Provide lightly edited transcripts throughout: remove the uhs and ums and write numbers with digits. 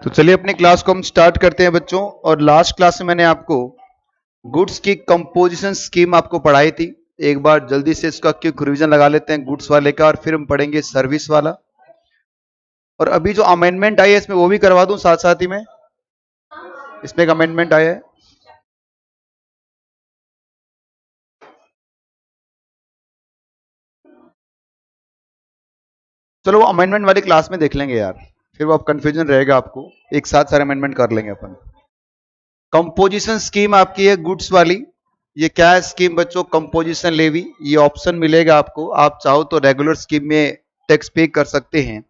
तो चलिए अपनी क्लास को हम स्टार्ट करते हैं बच्चों। और लास्ट क्लास में मैंने आपको गुड्स की कंपोजिशन स्कीम आपको पढ़ाई थी। एक बार जल्दी से इसका क्विक रिवीजन लगा लेते हैं गुड्स वाले का, और फिर हम पढ़ेंगे सर्विस वाला। और अभी जो अमेंडमेंट आई है इसमें वो भी करवा दूं साथ साथ ही में। इसमें एक अमेंडमेंट आया है, चलो वो अमेंडमेंट वाली क्लास में देख लेंगे यार, फिर वो अब कंफ्यूजन रहेगा आपको। एक साथ सारे अमेंडमेंट कर लेंगे अपन। कंपोजिशन स्कीम आपकी है गुड्स वाली। ये क्या है स्कीम बच्चों? Composition levy. ये ऑप्शन मिलेगा आपको, आप चाहो तो रेगुलर स्कीम में टैक्स पे कर सकते हैं,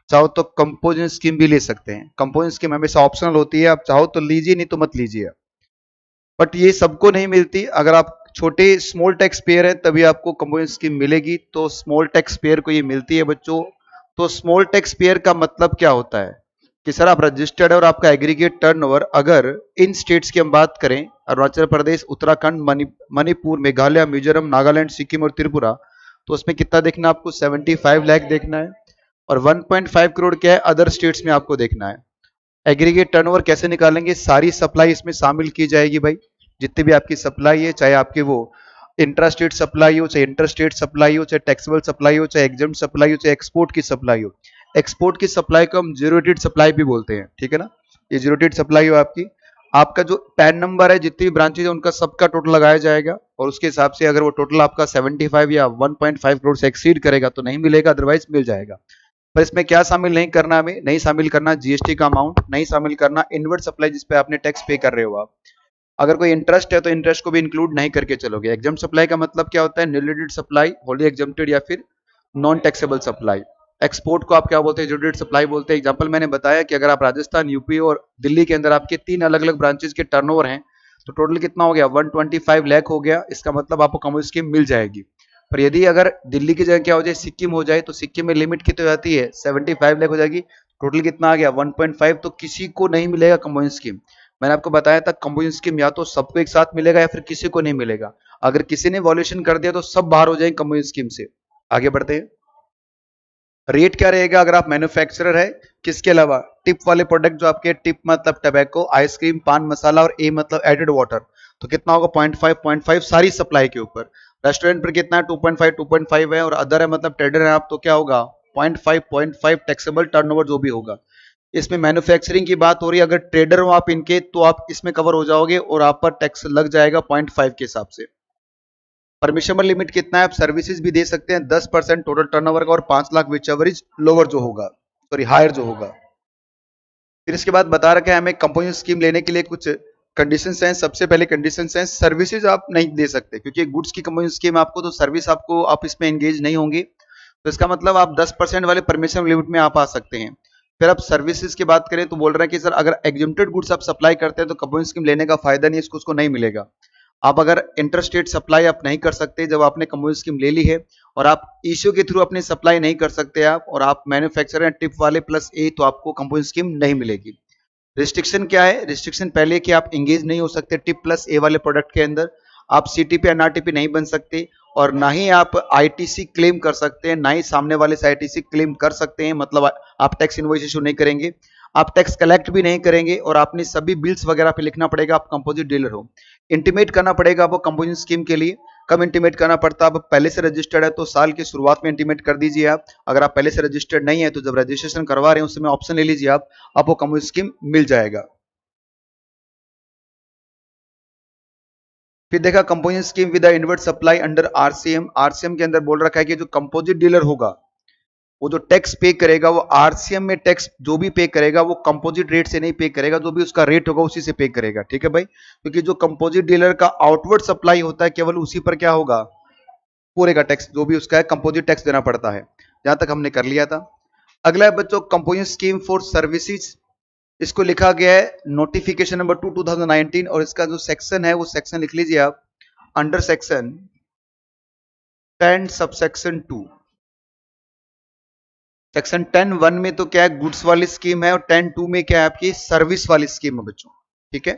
चाहो तो कंपोजिशन स्कीम भी ले सकते हैं। कंपोजिशन स्कीम हमेशा ऑप्शनल होती है, आप चाहो तो लीजिए नहीं तो मत लीजिए। बट ये सबको नहीं मिलती। अगर आप छोटे स्मॉल टैक्स पेयर है तभी आपको कंपोजिशन स्कीम मिलेगी। तो स्मॉल टैक्स पेयर को ये मिलती है बच्चों। तो स्मॉल टैक्स पेयर का मतलब क्या होता है कि सर आप रजिस्टर्ड है और आपका एग्रीगेट टर्नओवर अगर इन स्टेट्स की हम बात करें, अरुणाचल प्रदेश, उत्तराखंड, मणिपुर, मेघालय, मिजोरम, नागालैंड, सिक्किम और त्रिपुरा, तो उसमें कितना देखना है आपको? 75 लाख देखना है। और 1.5 करोड़ क्या है? अदर स्टेट्स में आपको देखना है। एग्रीगेट टर्नओवर कैसे निकालेंगे? सारी सप्लाई इसमें शामिल की जाएगी भाई। जितनी भी आपकी सप्लाई है, चाहे आपके वो इंट्रा स्टेट सप्लाई हो, चाहे इंटर स्टेट सप्लाई हो, चाहे टैक्सेबल सप्लाई हो, चाहे एग्जाम सप्लाई हो, चाहे एक्सपोर्ट की सप्लाई हो। एक्सपोर्ट की सप्लाई को हम जीरो रेट सप्लाई भी बोलते हैं, ठीक है ना। ये जीरो रेट सप्लाई हो आपकी, आपका जो पैन नंबर है, जितनी भी ब्रांचेज है उनका सबका टोटल लगाया जाएगा। और उसके हिसाब से अगर वो टोटल आपका 75 या 1.5 करोड़ से एक्सीड करेगा तो नहीं मिलेगा, अदरवाइज मिल जाएगा। पर इसमें क्या शामिल नहीं करना, हमें नहीं शामिल करना जीएसटी का अमाउंट, नहीं शामिल करना इनवर्ट सप्लाई जिसपे आपने टैक्स पे कर रहे हो आप। अगर कोई इंटरेस्ट है तो इंटरेस्ट को भी इंक्लूड नहीं करके चलोगे। एग्जाम सप्लाई का मतलब क्या होता है? न्यूलिडेड सप्लाई, होली एग्जाम्प्टेड या फिर नॉन टैक्सेबल सप्लाई। एक्सपोर्ट को आप क्या बोलते हैं? न्यूलिडेड सप्लाई बोलते हैं। एग्जाम्पल मैंने बताया कि अगर आप राजस्थान, यूपी और दिल्ली के अंदर आपके 3 अलग अलग ब्रांचेस के टर्नओवर हैं, तो टोटल कितना हो गया? 125 लाख हो गया। इसका मतलब आपको कंपोजिशन स्कीम मिल जाएगी। पर यदि अगर दिल्ली की जगह क्या हो जाए, सिक्किम हो जाए, तो सिक्किम में लिमिट कितनी हो जाती है? 75 लाख हो जाएगी। टोटल कितना आ गया? 1.5। तो किसी को नहीं मिलेगा कंपोजिशन स्कीम। मैंने आपको बताया था कंपोजिशन स्कीम या तो सबको एक साथ मिलेगा या फिर किसी को नहीं मिलेगा। अगर किसी ने वॉल्यूशन कर दिया तो सब बाहर हो जाएंगे कंपोजिशन स्कीम से। आगे बढ़ते हैं। रेट क्या रहेगा अगर आप मैन्युफैक्चरर है? किसके अलावा? टिप वाले प्रोडक्ट जो आपके, टिप मतलब टबैको, आइसक्रीम, पान मसाला, और ए मतलब एडेड वाटर, तो कितना होगा? 0.5 सारी सप्लाई के ऊपर। रेस्टोरेंट पर कितना है? 2.5 है। और अदर है मतलब ट्रेडर है आप, तो क्या होगा? 0.5 टैक्सेबल टर्नओवर जो भी होगा। इसमें मैन्युफैक्चरिंग की बात हो रही है, अगर ट्रेडर हो आप इनके तो आप इसमें कवर हो जाओगे और आप पर टैक्स लग जाएगा 0.5 के हिसाब से। परमिशनल लिमिट कितना है? आप सर्विसेज भी दे सकते हैं 10% टोटल टर्नओवर का, और 5 lakh which ever is lower जो होगा, सॉरी हायर जो होगा। फिर इसके बाद बता रखा है हमें कंपोजिशन स्कीम लेने के लिए कुछ कंडीशंस हैं। सबसे पहले कंडीशंस हैं सर्विसेज आप नहीं दे सकते, क्योंकि गुड्स की कंपोजिशन स्कीम आपको, तो सर्विस आपको, आप इसमें एंगेज नहीं होंगे। तो इसका मतलब आप 10% वाले परमिशन लिमिट में आप आ सकते हैं। फिर आप सर्विसेज की बात करें तो बोल रहे हैं कि सर अगर एग्जेम्प्टेड गुड्स आप सप्लाई करते हैं तो कंपोजिशन स्कीम लेने का फायदा नहीं है, इसको उसको नहीं मिलेगा। आप अगर इंटरस्टेट सप्लाई आप नहीं कर सकते जब आपने कंपोजिशन स्कीम ले ली है, और आप ईसीओ के थ्रू अपनी सप्लाई नहीं कर सकते आप, और आप मैन्युफैक्चरर टिप वाले प्लस ए, तो आपको कंपोजिशन स्कीम नहीं मिलेगी। रिस्ट्रिक्शन क्या है? रिस्ट्रिक्शन पहले कि आप इंगेज नहीं हो सकते टिप प्लस ए वाले प्रोडक्ट के अंदर, आप सीटीपी एनआरटीपी नहीं बन सकते, और ना ही आप आईटीसी क्लेम कर सकते हैं, ना ही सामने वाले से आईटीसी क्लेम कर सकते हैं। मतलब आप टैक्स इनवॉइस इशू नहीं करेंगे, आप टैक्स कलेक्ट भी नहीं करेंगे, और आपने सभी बिल्स वगैरह पे लिखना पड़ेगा आप कंपोजिट डीलर हो। इंटीमेट करना पड़ेगा आपको कंपोजिशन स्कीम के लिए। कब इंटीमेट करना पड़ता है? आप पहले से रजिस्टर्ड है तो साल की शुरुआत में इंटीमेट कर दीजिए आप। अगर आप पहले से रजिस्टर्ड नहीं है तो जब रजिस्ट्रेशन करवा रहे हैं उस समय ऑप्शन ले लीजिए आप, आपको कंपोजिशन स्कीम मिल जाएगा। फिर देखा composition scheme with inward supply under RCM. RCM के अंदर बोल रखा है कि जो कंपोजिट डीलर होगा वो जो टैक्स पे करेगा वो आरसीएम में टैक्स जो भी पे करेगा वो कंपोजिट रेट से नहीं पे करेगा, जो भी उसका रेट होगा उसी से पे करेगा, ठीक है भाई। क्योंकि जो कंपोजिट डीलर का आउटवर्ड सप्लाई होता है केवल उसी पर क्या होगा? पूरे का टैक्स जो भी उसका है कंपोजिट टैक्स देना पड़ता है। जहां तक हमने कर लिया था। अगला है बच्चों कंपोजिशन स्कीम फॉर सर्विसेज। इसको लिखा गया है नोटिफिकेशन नंबर 2 2019, और इसका जो सेक्शन है वो सेक्शन लिख लीजिए आप, अंडर सेक्शन 10 सबसेक्शन 2। सेक्शन 10(1) में तो क्या है? गुड्स वाली स्कीम है, और 10(2) में क्या है? आपकी सर्विस वाली स्कीम है बच्चों, ठीक है।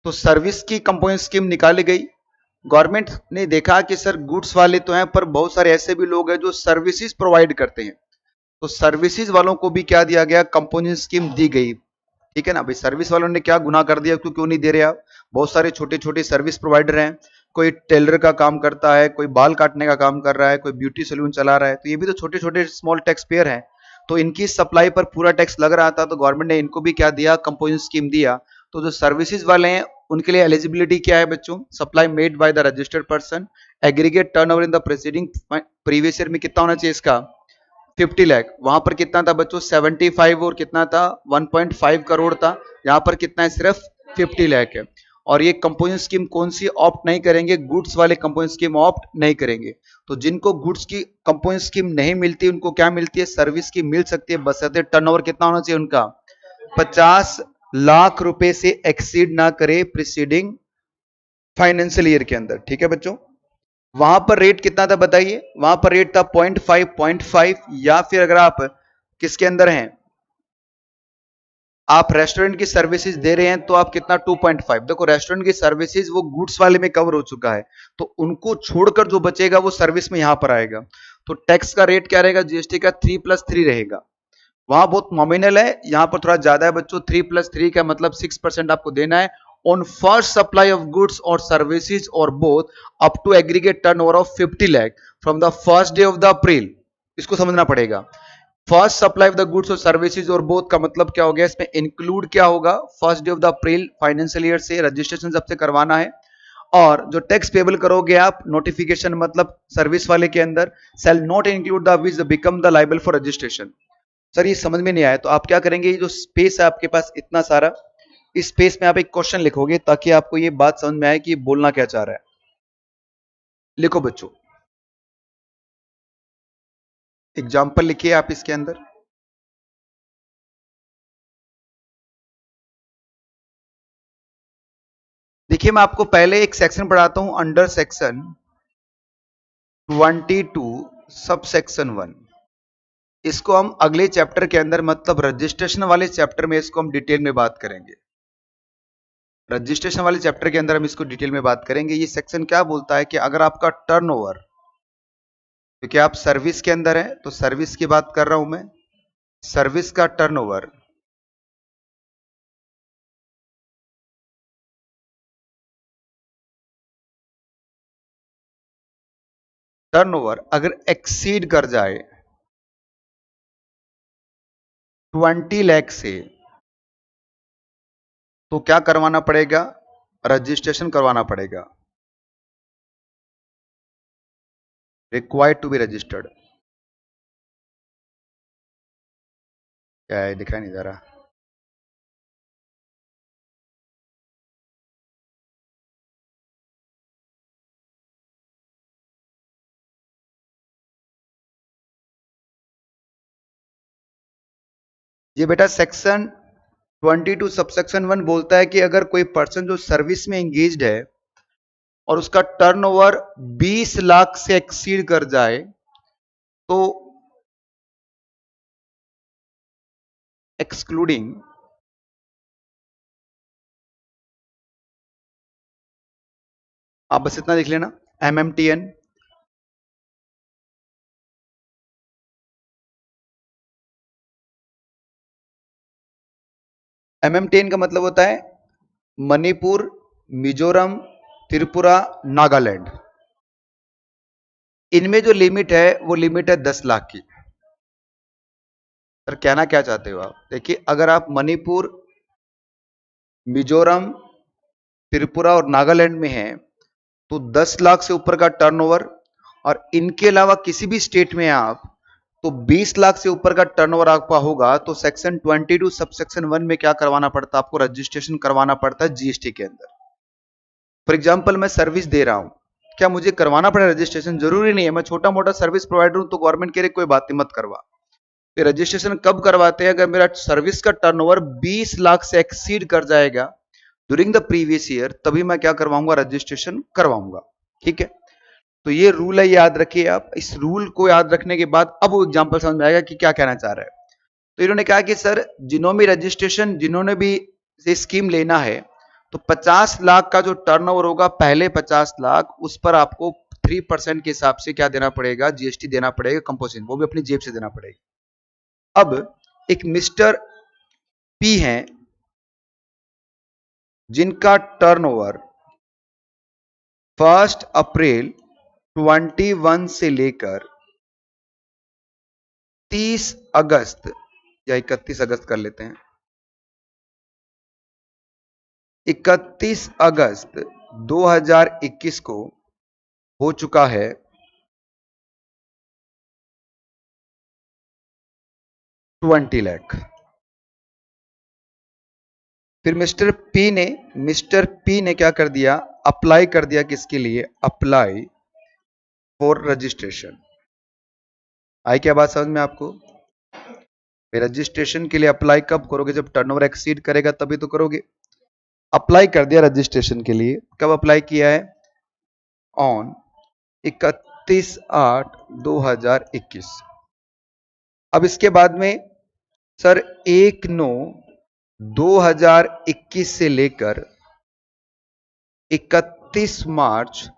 तो सर्विस की कंपोजिशन स्कीम निकाली गई। गवर्नमेंट ने देखा कि सर गुड्स वाले तो हैं पर बहुत सारे ऐसे भी लोग हैं जो सर्विसेज प्रोवाइड करते हैं, तो सर्विसेज वालों को भी क्या दिया गया? कंपोजिशन स्कीम दी गई। ठीक है ना भाई, सर्विस वालों ने क्या गुनाह कर दिया, क्यों नहीं दे रहे आप? बहुत सारे छोटे छोटे सर्विस प्रोवाइडर हैं, कोई टेलर का काम करता है, कोई बाल काटने का काम कर रहा है, कोई ब्यूटी सैलून चला रहा है, तो ये भी तो छोटे छोटे स्मॉल टैक्स पेयर हैं। तो इनकी सप्लाई पर पूरा टैक्स लग रहा था, तो गवर्नमेंट ने इनको भी क्या दिया, कंपोजिशन स्कीम दिया। तो जो सर्विसेज वाले हैं उनके लिए एलिजिबिलिटी क्या है बच्चों, supply made by the registered person, aggregate turnover in the preceding previous year में कितना होना चाहिए इसका, 50 लाख। वहां पर कितना था बच्चों, 75, और कितना था 1.5 करोड़ था। यहाँ पर कितना है, सिर्फ 50 लाख है। और ये कंपोजिशन स्कीम कौन सी ऑप्ट नहीं करेंगे, गुड्स वाले कंपोजिशन स्कीम ऑप्ट नहीं करेंगे। तो जिनको गुड्स की कंपोजिशन स्कीम नहीं मिलती उनको क्या मिलती है, सर्विस की मिल सकती है, बशर्ते टर्नओवर कितना होना चाहिए उनका, 50 लाख रुपए से एक्सीड ना करे प्रीसीडिंग फाइनेंशियल ईयर के अंदर। ठीक है बच्चों, वहां पर रेट कितना था बताइए, वहां पर रेट था 0.5, या फिर अगर आप किसके अंदर हैं, आप रेस्टोरेंट की सर्विसेज दे रहे हैं तो आप कितना 2.5। देखो रेस्टोरेंट की सर्विसेज वो गुड्स वाले में कवर हो चुका है, तो उनको छोड़कर जो बचेगा वो सर्विस में यहां पर आएगा। तो टैक्स का रेट क्या रहेगा, जीएसटी का 3+3 रहेगा। वहां बहुत नॉमिनल है, यहां पर थोड़ा ज्यादा है बच्चों, 3+3 का मतलब 6% आपको देना है on first supply of goods और सर्विसेज और both up to aggregate turnover of 50 lakh from the first day of the April. इसको समझना पड़ेगा, first supply of the goods और सर्विसेज और बोथ का मतलब क्या हो गया, इसमें इंक्लूड क्या होगा, first day of the April financial year से रजिस्ट्रेशन सबसे करवाना है। और जो टैक्स पेबल करोगे आप नोटिफिकेशन मतलब सर्विस वाले के अंदर, sale not include the which become the liable for registration. Sir ये समझ में नहीं आया, तो आप क्या करेंगे, ये जो स्पेस है आपके पास इतना सारा, इस स्पेस में आप एक क्वेश्चन लिखोगे ताकि आपको ये बात समझ में आए कि ये बोलना क्या चाह रहा है। लिखो बच्चों, एग्जाम्पल लिखिए आप इसके अंदर। देखिए मैं आपको पहले एक सेक्शन पढ़ाता हूं, अंडर सेक्शन 22 सब सेक्शन 1। इसको हम अगले चैप्टर के अंदर मतलब रजिस्ट्रेशन वाले चैप्टर में इसको हम डिटेल में बात करेंगे। रजिस्ट्रेशन वाले चैप्टर के अंदर हम इसको डिटेल में बात करेंगे। ये सेक्शन क्या बोलता है कि अगर आपका टर्नओवर, क्योंकि आप सर्विस के अंदर है तो सर्विस की बात कर रहा हूं मैं, सर्विस का टर्नओवर अगर एक्सीड कर जाए 20 लाख से, तो क्या करवाना पड़ेगा, रजिस्ट्रेशन करवाना पड़ेगा, रिक्वायर्ड टू बी रजिस्टर्ड। क्या है, दिखाई नहीं दे रहा। ये बेटा सेक्शन 22 सबसेक्शन 1 बोलता है कि अगर कोई पर्सन जो सर्विस में एंगेज्ड है और उसका टर्नओवर 20 लाख से एक्सीड कर जाए, तो एक्सक्लूडिंग आप बस इतना देख लेना, MMTN का मतलब होता है मणिपुर, मिजोरम, त्रिपुरा, नागालैंड। इनमें जो लिमिट है वो लिमिट है 10 लाख की। सर कहना क्या चाहते हो आप, देखिए अगर आप मणिपुर, मिजोरम, त्रिपुरा और नागालैंड में हैं तो 10 लाख से ऊपर का टर्नओवर, और इनके अलावा किसी भी स्टेट में आप तो 20 लाख से ऊपर का टर्नओवर आपका होगा तो सेक्शन 22 सबसेक्शन 1 में क्या करवाना पड़ता है, आपको रजिस्ट्रेशन करवाना पड़ता है जीएसटी के अंदर। फॉर एग्जाम्पल मैं सर्विस दे रहा हूं, क्या मुझे करवाना पड़ेगा रजिस्ट्रेशन, जरूरी नहीं है, मैं छोटा मोटा सर्विस प्रोवाइडर हूं तो गवर्नमेंट कह रही कोई बात नहीं मत करवा। फिर रजिस्ट्रेशन कब करवाते हैं, अगर मेरा सर्विस का टर्नओवर 20 लाख से एक्सीड कर जाएगा ड्यूरिंग द प्रीवियस ईयर, तभी मैं क्या करवाऊंगा, रजिस्ट्रेशन करवाऊंगा। ठीक है, तो ये रूल है, याद रखिए आप। इस रूल को याद रखने के बाद अब वो एग्जांपल समझ में आएगा कि क्या कहना चाह रहा है। तो इन्होंने कहा कि सर जिन्होंने रजिस्ट्रेशन, जिन्होंने भी ये स्कीम लेना है तो 50 लाख का जो टर्नओवर होगा, पहले 50 लाख, उस पर आपको 3% के हिसाब से क्या देना पड़ेगा, जीएसटी देना पड़ेगा, कंपोजिशन, वो भी अपनी जेब से देना पड़ेगा। अब एक मिस्टर पी हैं, जिनका टर्नओवर 1 अप्रैल 21 से लेकर 30 अगस्त या 31 अगस्त कर लेते हैं, 31 अगस्त 2021 को हो चुका है 20 लाख। फिर मिस्टर पी ने क्या कर दिया, अप्लाई कर दिया किसके लिए, अप्लाई फॉर रजिस्ट्रेशन। आई क्या बात समझ में आपको? रजिस्ट्रेशन के लिए अप्लाई कब करोगे, जब टर्नओवर एक्सीड करेगा तभी तो करोगे। अप्लाई कर दिया रजिस्ट्रेशन के लिए, कब अप्लाई किया है, ऑन 31/8/2021। अब इसके बाद में सर 1/9/2021 से लेकर 31 मार्च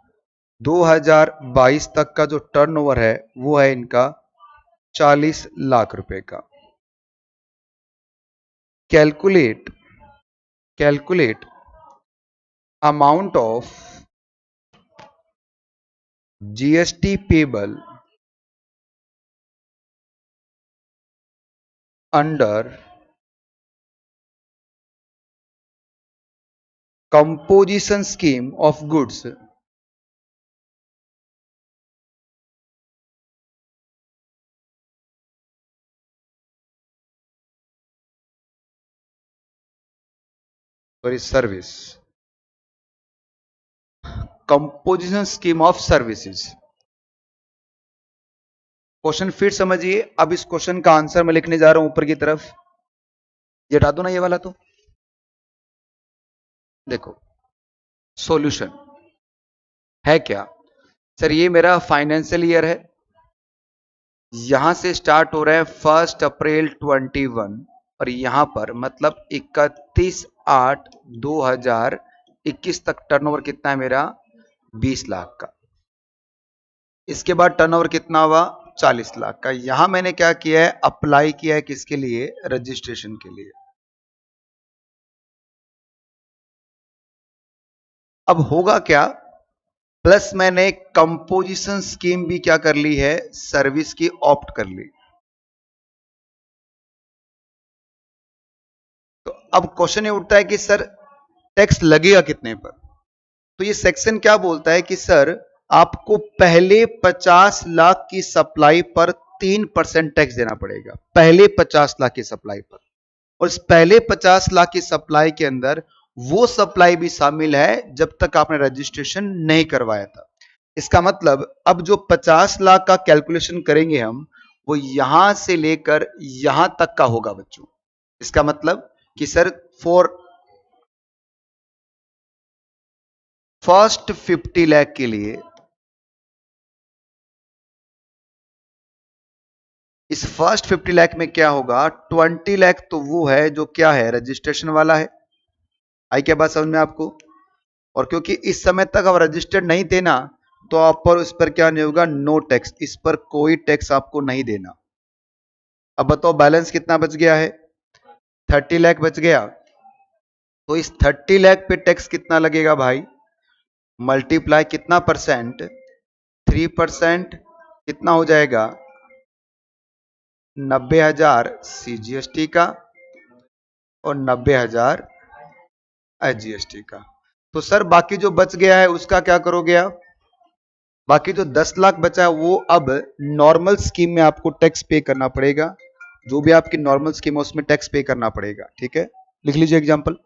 2022 तक का जो टर्नओवर है वो है इनका 40 लाख रुपए का। Calculate amount of GST payable under composition scheme of goods service, composition scheme of services. Question फिर समझिए। अब इस क्वेश्चन का आंसर मैं लिखने जा रहा हूं ऊपर की तरफ, ये हटा दो ना ये वाला। तो देखो सॉल्यूशन है क्या सर, ये मेरा फाइनेंशियल ईयर है, यहां से स्टार्ट हो रहा है 1 अप्रैल 21 और यहां पर मतलब 31/8/2021 तक टर्नओवर कितना है मेरा, 20 लाख का। इसके बाद टर्नओवर कितना हुआ, 40 लाख का। यहां मैंने क्या किया है, अप्लाई किया है किसके लिए, रजिस्ट्रेशन के लिए। अब होगा क्या, प्लस मैंने कंपोजिशन स्कीम भी क्या कर ली है, सर्विस की ऑप्ट कर ली। तो अब क्वेश्चन ये उठता है कि सर टैक्स लगेगा कितने पर। तो ये सेक्शन क्या बोलता है कि सर आपको पहले 50 लाख की सप्लाई पर 3% टैक्स देना पड़ेगा, पहले 50 लाख की सप्लाई पर। और इस पहले 50 लाख की सप्लाई के अंदर वो सप्लाई भी शामिल है जब तक आपने रजिस्ट्रेशन नहीं करवाया था। इसका मतलब अब जो 50 लाख का कैलकुलेशन करेंगे हम, वो यहां से लेकर यहां तक का होगा बच्चों। इसका मतलब कि सर फॉर फर्स्ट 50 लाख के लिए, इस फर्स्ट 50 लाख में क्या होगा, 20 लाख तो वो है जो क्या है, रजिस्ट्रेशन वाला है। आई क्या बात समझ में आपको? और क्योंकि इस समय तक आप रजिस्टर्ड नहीं थे ना, तो आप पर उस पर क्या नहीं होगा, नो टैक्स, इस पर कोई टैक्स आपको नहीं देना। अब बताओ बैलेंस कितना बच गया है, 30 लाख बच गया। तो इस 30 लाख पे टैक्स कितना लगेगा भाई, मल्टीप्लाई कितना परसेंट, 3%, कितना हो जाएगा, 90,000 CGST का और 90,000 SGST का। तो सर बाकी जो बच गया है उसका क्या करोगे आप, बाकी जो 10 लाख बचा है वो अब नॉर्मल स्कीम में आपको टैक्स पे करना पड़ेगा, जो भी आपकी नॉर्मल स्कीम है उसमें टैक्स पे करना पड़ेगा। ठीक है, लिख लीजिए एग्जांपल।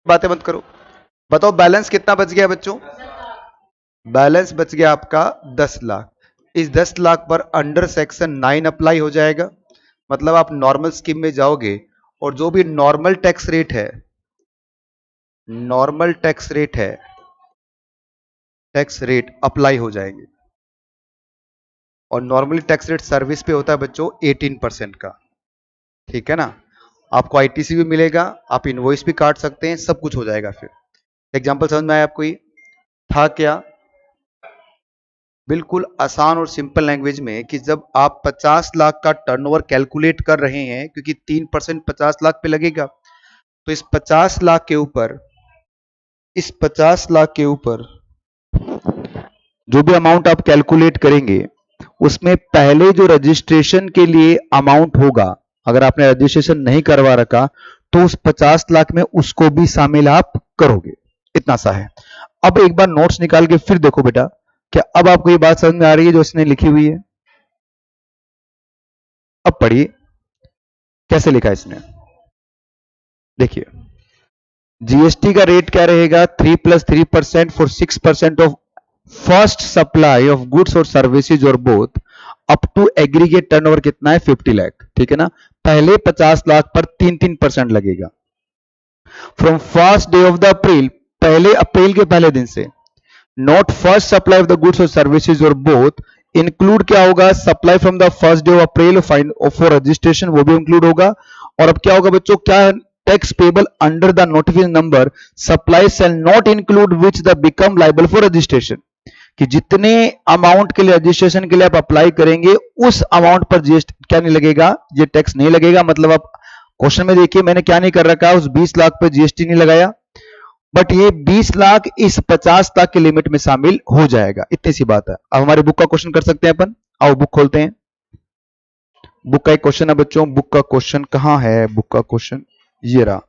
बातें मत करो। बताओ बैलेंस कितना बच गया बच्चों? बैलेंस बच गया आपका 10 लाख। इस 10 लाख पर अंडर सेक्शन 9 अप्लाई हो जाएगा। मतलब आप नॉर्मल स्कीम में जाओगे और जो भी नॉर्मल टैक्स रेट है, नॉर्मल टैक्स रेट है, टैक्स रेट अप्लाई हो जाएंगे। और नॉर्मली टैक्स रेट सर्विस पे होता है बच्चों 18% का। ठीक है ना? आपको आईटीसी भी मिलेगा, आप इनवॉइस भी काट सकते हैं, सब कुछ हो जाएगा। फिर एग्जांपल समझ में आया आपको? ये था क्या? बिल्कुल आसान और सिंपल लैंग्वेज में कि जब आप 50 लाख का टर्नओवर कैलकुलेट कर रहे हैं, क्योंकि 3% 50 लाख पे लगेगा, तो इस 50 लाख के ऊपर, इस 50 लाख के ऊपर जो भी अमाउंट आप कैलकुलेट करेंगे, उसमें पहले जो रजिस्ट्रेशन के लिए अमाउंट होगा, अगर आपने रजिस्ट्रेशन नहीं करवा रखा तो उस 50 लाख में उसको भी शामिल आप करोगे। इतना सा है। अब एक बार नोट्स निकाल के फिर देखो बेटा, क्या अब आपको ये बात समझ में आ रही है जो इसने लिखी हुई है? अब पढ़िए कैसे लिखा है इसने। देखिए, जीएसटी का रेट क्या रहेगा? 3+3% for 6% of first supply of goods और सर्विसेज और both up to aggregate turnover कितना है? 50 लाख। ठीक है ना? पहले 50 लाख पर 3% लगेगा। From first day of the अप्रैल, पहले अप्रैल के पहले दिन से, not first supply of the goods और सर्विसेज और बोथ, इंक्लूड क्या होगा? Supply from the first day of April for registration, वो भी इंक्लूड होगा। और अब क्या होगा बच्चों? क्या? Tax payable under the notification number supply shall not include which the become liable for registration, कि जितने अमाउंट के लिए रजिस्ट्रेशन के लिए आप अप्लाई करेंगे उस अमाउंट पर जीएसटी क्या नहीं लगेगा? ये टैक्स नहीं लगेगा। मतलब आप क्वेश्चन में देखिए मैंने क्या नहीं कर रखा, उस 20 लाख पर जीएसटी नहीं लगाया, बट ये 20 लाख इस 50 लाख के लिमिट में शामिल हो जाएगा। इतनी सी बात है। अब हमारे बुक का क्वेश्चन कर सकते हैं अपन। आओ बुक खोलते हैं। बुक का एक क्वेश्चन है बच्चों। बुक का क्वेश्चन कहां है? बुक का क्वेश्चन ये रहा।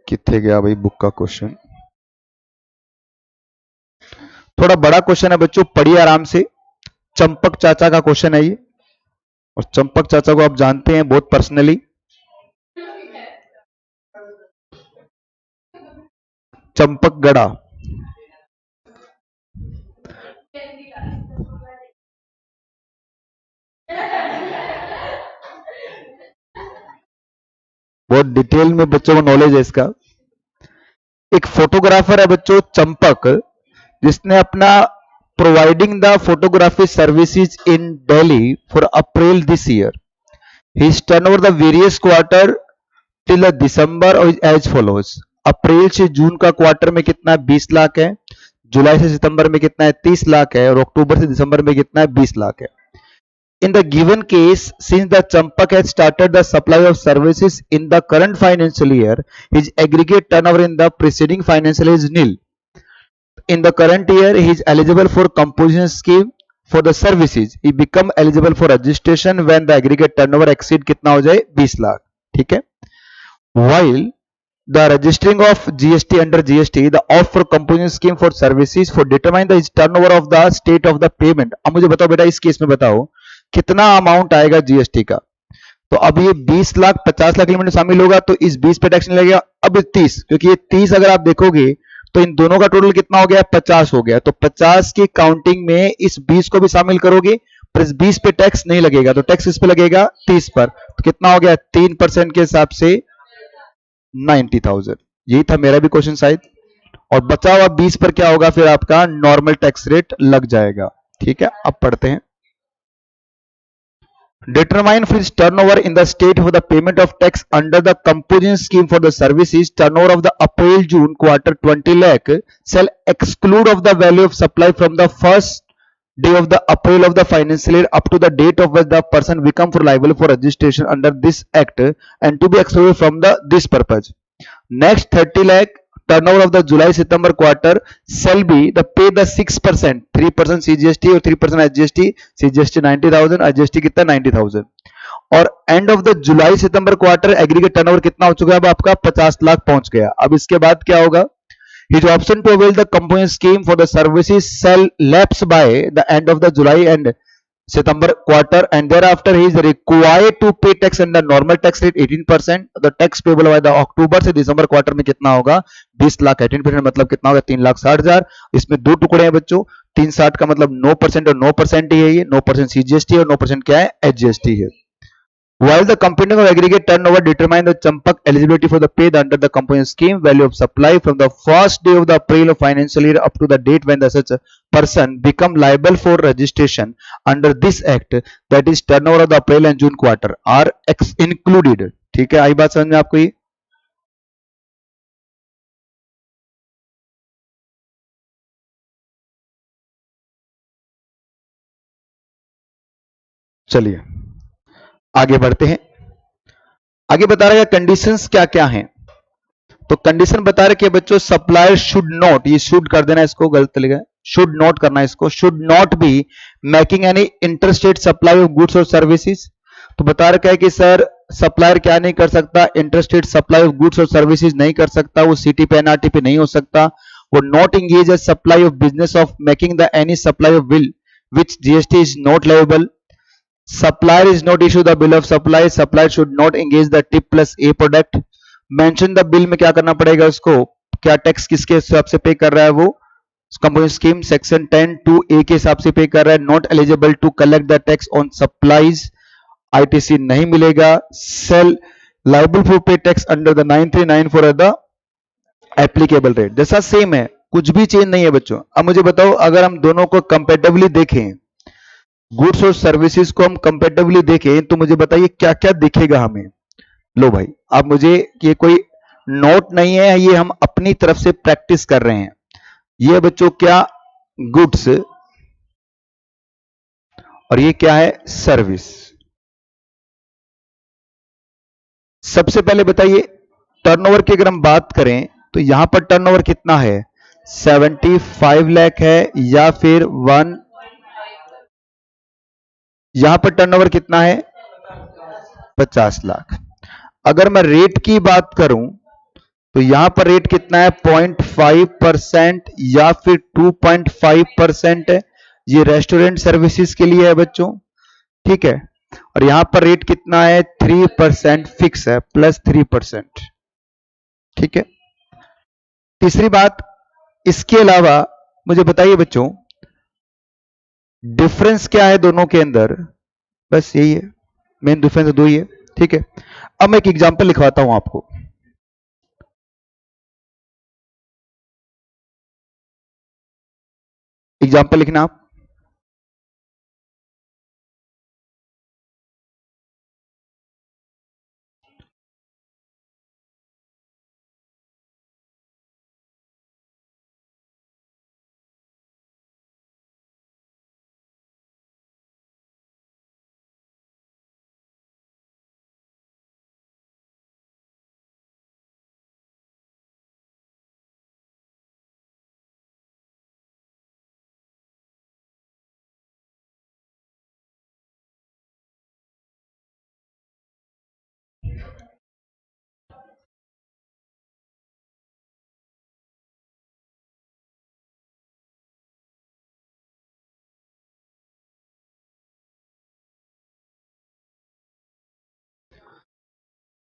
कितने गया भाई बुक का क्वेश्चन? थोड़ा बड़ा क्वेश्चन है बच्चों, पढ़िए आराम से। चंपक चाचा का क्वेश्चन है ये, और चंपक चाचा को आप जानते हैं बहुत पर्सनली। चंपक गड़ा। बहुत डिटेल में बच्चों को नॉलेज है इसका। एक फोटोग्राफर है बच्चों चंपक, जिसने अपना providing the photography services in Delhi for April this year. His turnover the various quarter till December as follows. April से जून का क्वार्टर में कितना है? 20 लाख है। जुलाई से सितंबर में कितना है? 30 लाख है। और अक्टूबर से दिसंबर में कितना है? 20 लाख है। In the given case, since the Champak has started the supply of services in the current financial year, his aggregate turnover in the preceding financial year is nil. In the current year, he is eligible for composition scheme for the services. He become eligible for registration when the aggregate turnover exceed कितना हो जाए? 20 लाख। ठीक है? While the registering of GST under GST, the off for composition scheme for services for determine the turnover of the state of the payment. अब मुझे बताओ बेटा, इस केस में बताओ कितना अमाउंट आएगा जीएसटी का? तो अब ये 20 लाख 50 लाख लिमिट में शामिल होगा, तो इस 20 पे टैक्स नहीं लगेगा। अब 30, क्योंकि ये 30 अगर आप देखोगे तो इन दोनों का टोटल कितना हो गया? 50 हो गया। तो 50 की काउंटिंग में इस 20 को भी शामिल करोगे, पर इस 20 पे टैक्स नहीं लगेगा। तो टैक्स इस पे लगेगा 30 पर। तो कितना हो गया? 3% के हिसाब से 90,000। यही था मेरा भी क्वेश्चन शायद। और बचा हुआ 20 पर क्या होगा? फिर आपका नॉर्मल टैक्स रेट लग जाएगा। ठीक है, अब पढ़ते हैं। Determine for its turnover in the state for the payment of tax under the composition scheme for the services turnover of the April-June quarter 20 lakh shall exclude of the value of supply from the first day of the April of the financial year up to the date of which the person become for liable for registration under this act and to be excluded from the this purpose. Next 30 lakh turnover of the July September quarter shall be the pay the 6%, 3% CGST और 3% SGST। CGST 90,000, SGST कितना? 90,000। और end of the July September quarter aggregate turnover कितना हो चुका है? अब आपका 50 लाख पहुंच गया। अब इसके बाद क्या होगा? His option to avail the component scheme for the services shall lapse by the end of the July and September quarter, and thereafter he is required to pay tax under normal tax rate 18%. The tax payable by the October से दिसंबर quarter में कितना होगा 20 लाख, 18% मतलब कितना होगा 3,60,000। इसमें दो टुकड़े हैं बच्चों, 360 का मतलब 9% और 9% ही है, ये 9% CGST और 9% क्या है HGST है। While the computing of aggregate turnover determine the Champak eligibility for the paid under the company scheme, value of supply from the first day of the April of financial year up to the date when the such person become liable for registration under this act, that is turnover of the April and June quarter are included। ठीक है, आई बात समझ में आपको? ये चलिए आगे बढ़ते हैं। आगे बता रहा है कंडीशंस क्या क्या हैं। तो कंडीशन बता रहे कि बच्चों सप्लायर शुड नॉट, ये शुड कर देना, इसको गलत लिखा है, शुड नॉट करना है इसको, should not be making any interstate supply of goods और सर्विसेज। तो बता रखा है कि सर सप्लायर क्या नहीं कर सकता, इंटरस्टेट सप्लाई ऑफ गुड्स और सर्विसेज नहीं कर सकता, वो सीटी पे एनआरटी पे नहीं हो सकता, वो not engage A supply of business of making the any supply of bill which GST is not leviable. Supplier is not issue the bill of supply. Supplier should not engage the tip plus a product. Mention the bill में क्या करना पड़ेगा उसको, क्या tax किसके हिसाब से pay कर रहा है वो, company scheme section 10 two A के हिसाब से पे कर रहा है। Not eligible to collect the tax on supplies, ITC नहीं मिलेगा। Sale liable for pay tax under the 939 for the applicable rate, जैसा सेम है, कुछ भी चेंज नहीं है बच्चों। अब मुझे बताओ अगर हम दोनों को कंपेरेटिवली देखें, गुड्स और सर्विसेज को हम कंपेरेटिवली देखें, तो मुझे बताइए क्या क्या दिखेगा हमें। लो भाई आप मुझे, ये कोई नोट नहीं है, ये हम अपनी तरफ से प्रैक्टिस कर रहे हैं। ये बच्चों क्या, गुड्स, और ये क्या है, सर्विस। सबसे पहले बताइए टर्नओवर की अगर हम बात करें तो यहां पर टर्नओवर कितना है, 75 लाख है, या फिर यहां पर टर्नओवर कितना है 50 लाख। अगर मैं रेट की बात करूं तो यहां पर रेट कितना है 0.5% या फिर 2.5% है, ये रेस्टोरेंट सर्विसेज के लिए है बच्चों, ठीक है। और यहां पर रेट कितना है 3% फिक्स है, प्लस 3%, ठीक है। तीसरी बात, इसके अलावा मुझे बताइए बच्चों डिफरेंस क्या है दोनों के अंदर, बस यही है, मेन डिफरेंस दो ही है, ठीक है। अब मैं एक एग्जांपल लिखवाता हूं आपको। एग्जांपल लिखना आप,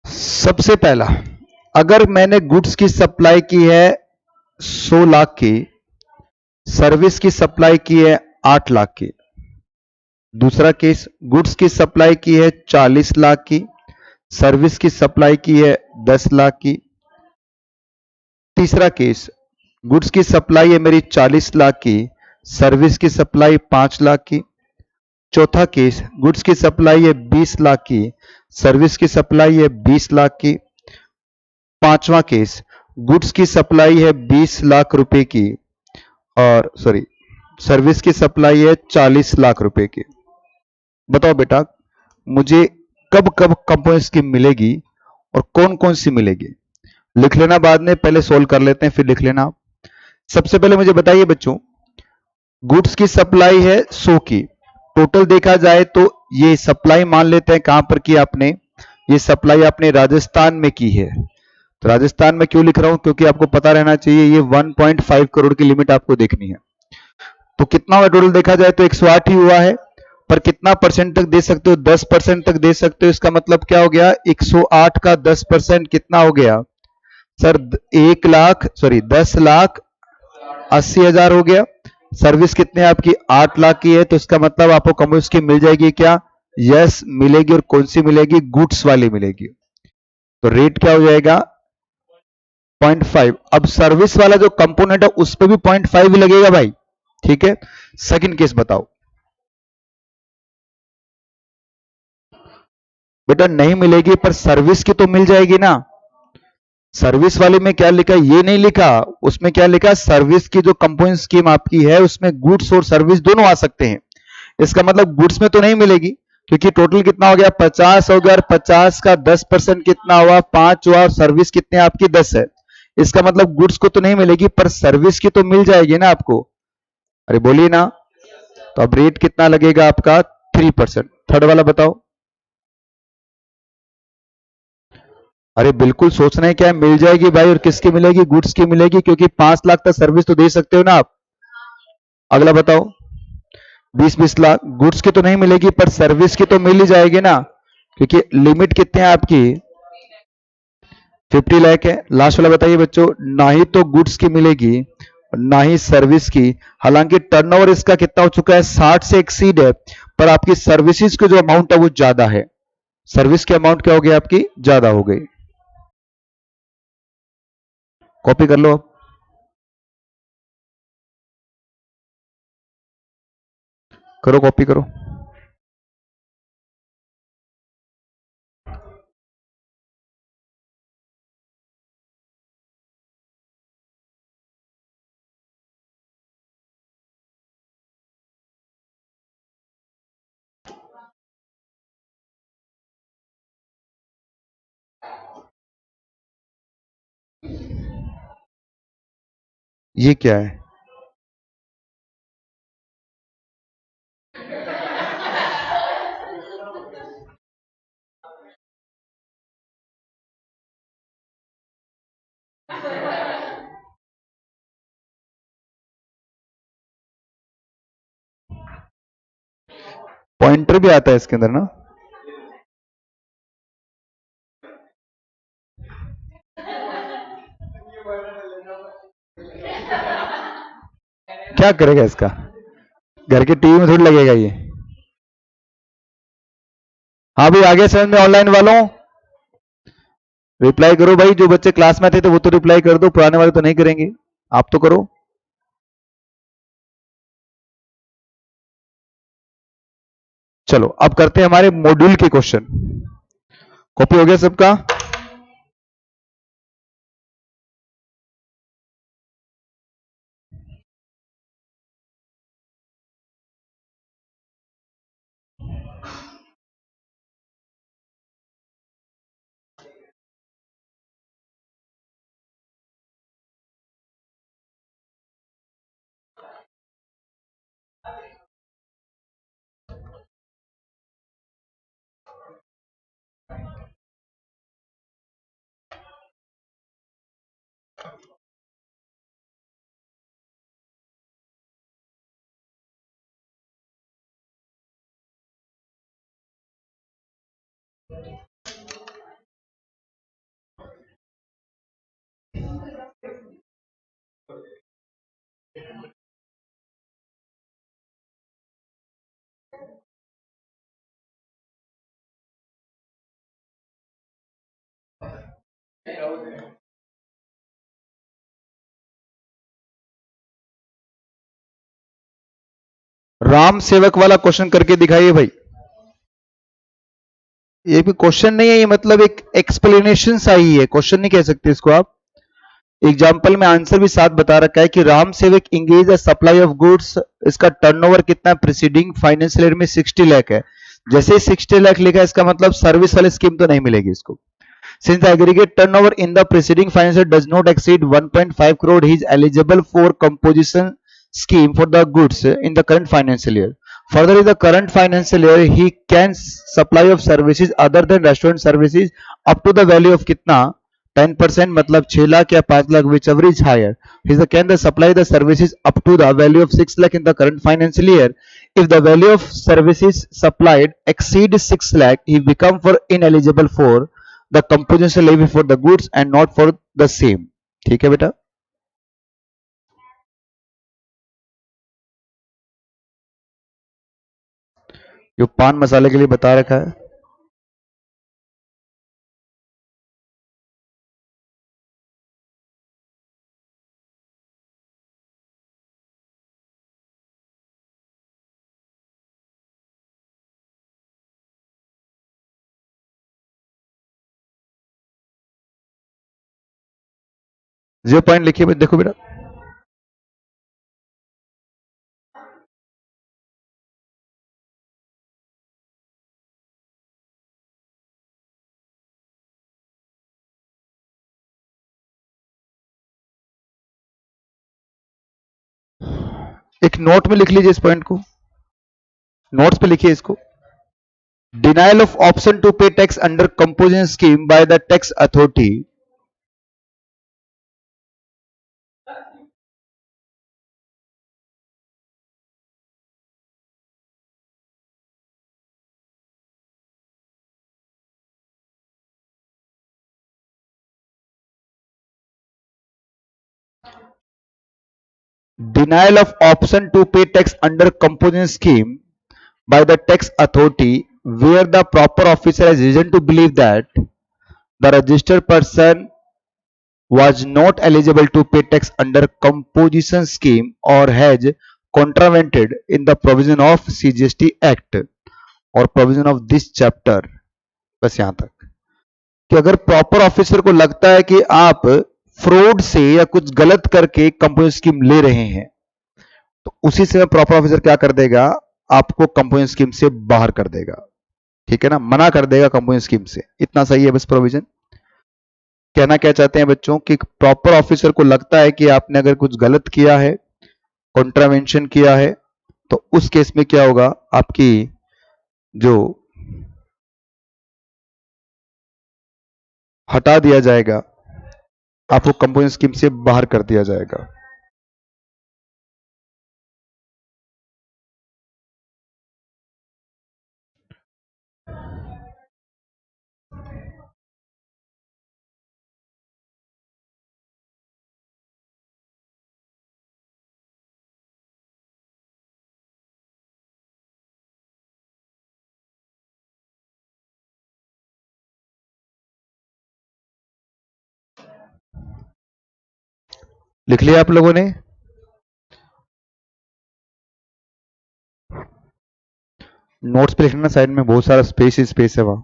सबसे पहला, अगर मैंने गुड्स की सप्लाई की है 100 लाख की, सर्विस की सप्लाई की है 8 लाख की। दूसरा केस, गुड्स की सप्लाई की है 40 लाख की, सर्विस की सप्लाई की है 10 लाख की। तीसरा केस, गुड्स की सप्लाई है मेरी 40 लाख की, सर्विस की सप्लाई 5 लाख की। चौथा केस, गुड्स की सप्लाई है 20 लाख की, सर्विस की सप्लाई है 20 लाख की। पांचवा केस, गुड्स की सप्लाई है 20 लाख रुपए की, और सर्विस की सप्लाई है 40 लाख रुपए की। बताओ बेटा मुझे कब कब कंपनी स्कीम मिलेगी और कौन कौन सी मिलेगी, लिख लेना बाद में, पहले सोल्व कर लेते हैं फिर लिख लेना आप। सबसे पहले मुझे बताइए बच्चों, गुड्स की सप्लाई है 100 की, टोटल देखा जाए तो ये सप्लाई मान लेते हैं कहां पर की आपने, ये सप्लाई आपने राजस्थान में की है। तो राजस्थान में क्यों लिख रहा हूं, क्योंकि आपको पता रहना चाहिए ये 1.5 करोड़ की लिमिट आपको देखनी है। तो कितना हुआ टोटल देखा जाए तो 108 ही हुआ है। पर कितना परसेंट तक दे सकते हो? 10% तक दे सकते हो। इसका मतलब क्या हो गया? 108 का 10% कितना हो गया सर? 10,80,000 हो गया। सर्विस कितने आपकी? 8 लाख की है, तो इसका मतलब आपको कंपनी की मिल जाएगी क्या? यस मिलेगी। और कौन सी मिलेगी? गुड्स वाली मिलेगी। तो रेट क्या हो जाएगा? 0.5। अब सर्विस वाला जो कंपोनेंट है उस पर भी 0.5 भी लगेगा भाई, ठीक है। सेकंड केस बताओ बेटा। नहीं मिलेगी पर सर्विस की तो मिल जाएगी ना। सर्विस वाले में क्या लिखा है? ये नहीं लिखा, उसमें क्या लिखा है? सर्विस की जो कंपोनेंट स्कीम आपकी है उसमें गुड्स और सर्विस दोनों आ सकते हैं। इसका मतलब गुड्स में तो नहीं मिलेगी, क्योंकि टोटल कितना हो गया? 50 हो गया, और 50 का 10% कितना हुआ? 5 हुआ, और सर्विस कितने आपकी? 10 है। इसका मतलब गुड्स को तो नहीं मिलेगी पर सर्विस की तो मिल जाएगी ना आपको। अरे बोलिए ना। तो अब रेट कितना लगेगा आपका? 3%। थर्ड वाला बताओ। अरे बिल्कुल सोचना है क्या है? मिल जाएगी भाई। और किसकी मिलेगी? गुड्स की मिलेगी, क्योंकि 5 लाख तक सर्विस तो दे सकते हो ना आप। अगला बताओ। 20-20 लाख गुड्स की तो नहीं मिलेगी पर सर्विस की तो मिल ही जाएगी ना, क्योंकि लिमिट कितनी है आपकी? 50 लाख है। लास्ट वाला बताइए बच्चों। ना ही तो गुड्स की मिलेगी ना ही सर्विस की। हालांकि टर्नओवर इसका कितना हो चुका है? 60 से एक्सीड है, पर आपकी सर्विसेज की जो अमाउंट है वो ज्यादा है। सर्विस की अमाउंट क्या हो गई आपकी? ज्यादा हो गई। कॉपी कर लो आप। करो कॉपी करो। ये क्या है? पॉइंटर भी आता है इसके अंदर ना। क्या करेगा इसका? घर के टीवी में थोड़ी लगेगा ये। हाँ भाई आगे समझ में ऑनलाइन वालों? रिप्लाई करो भाई। जो बच्चे क्लास में थे तो वो तो रिप्लाई कर दो, पुराने वाले तो नहीं करेंगे। आप तो करो। चलो अब करते हैं हमारे मॉड्यूल के क्वेश्चन। कॉपी हो गया सबका? राम सेवक वाला क्वेश्चन करके दिखाइए भाई। ये भी क्वेश्चन नहीं है, ये मतलब एक एक्सप्लेनेशन सा ही है, क्वेश्चन नहीं कह सकते इसको आप। एग्जाम्पल में आंसर भी साथ बता रखा है कि राम सेवक engage a supply of goods. इसका टर्नओवर कितना है? प्रीसीडिंग फाइनेंशियल ईयर में 60 लाख है। जैसे ही 60 लाख लिखा है, इसका मतलब सर्विस वाली स्कीम तो नहीं मिलेगी इसको। Since the aggregate turnover in the preceding financial year does not exceed 1.5 crore, he is eligible for composition scheme for the goods in the current financial year. Further, in the current financial year, he can supply of services other than restaurant services up to the value of कितना? 10%, मतलब 6 लाख या 5 lakh, whichever is higher. He can the supply the services up to the value of 6 lakh in the current financial year. If the value of services supplied exceeds 6 lakh, he become for ineligible for the composition levy for the goods and not for the same. ठीक है बेटा, जो पान मसाले के लिए बता रखा है। जीरो पॉइंट लिखिए, देखो बेटा, एक नोट में लिख लीजिए इस पॉइंट को, नोट्स पे लिखिए इसको। Denial of option to pay tax under composition scheme by the tax authority. Denial of option to pay tax under composition scheme by the tax authority where the proper officer has reason to believe that the registered person was not eligible to pay tax under composition scheme or has contravened in the provision of CGST Act or provision of this chapter. बस यहां तक कि अगर proper officer को लगता है कि आप फ्रॉड से या कुछ गलत करके कंपोजिशन स्कीम ले रहे हैं, तो उसी समय प्रॉपर ऑफिसर क्या कर देगा, आपको कंपोजिशन स्कीम से बाहर कर देगा। ठीक है ना, मना कर देगा कंपोजिशन स्कीम से। इतना सही है बस प्रोविजन। कहना क्या चाहते हैं बच्चों कि प्रॉपर ऑफिसर को लगता है कि आपने अगर कुछ गलत किया है, कॉन्ट्रावेंशन किया है, तो उस केस में क्या होगा, आपकी जो हटा दिया जाएगा, आपको कंपोजिशन स्कीम से बाहर कर दिया जाएगा। लिख लिया आप लोगों ने? नोट्स पे लिखना, साइड में बहुत सारा स्पेस ही स्पेस है, वहां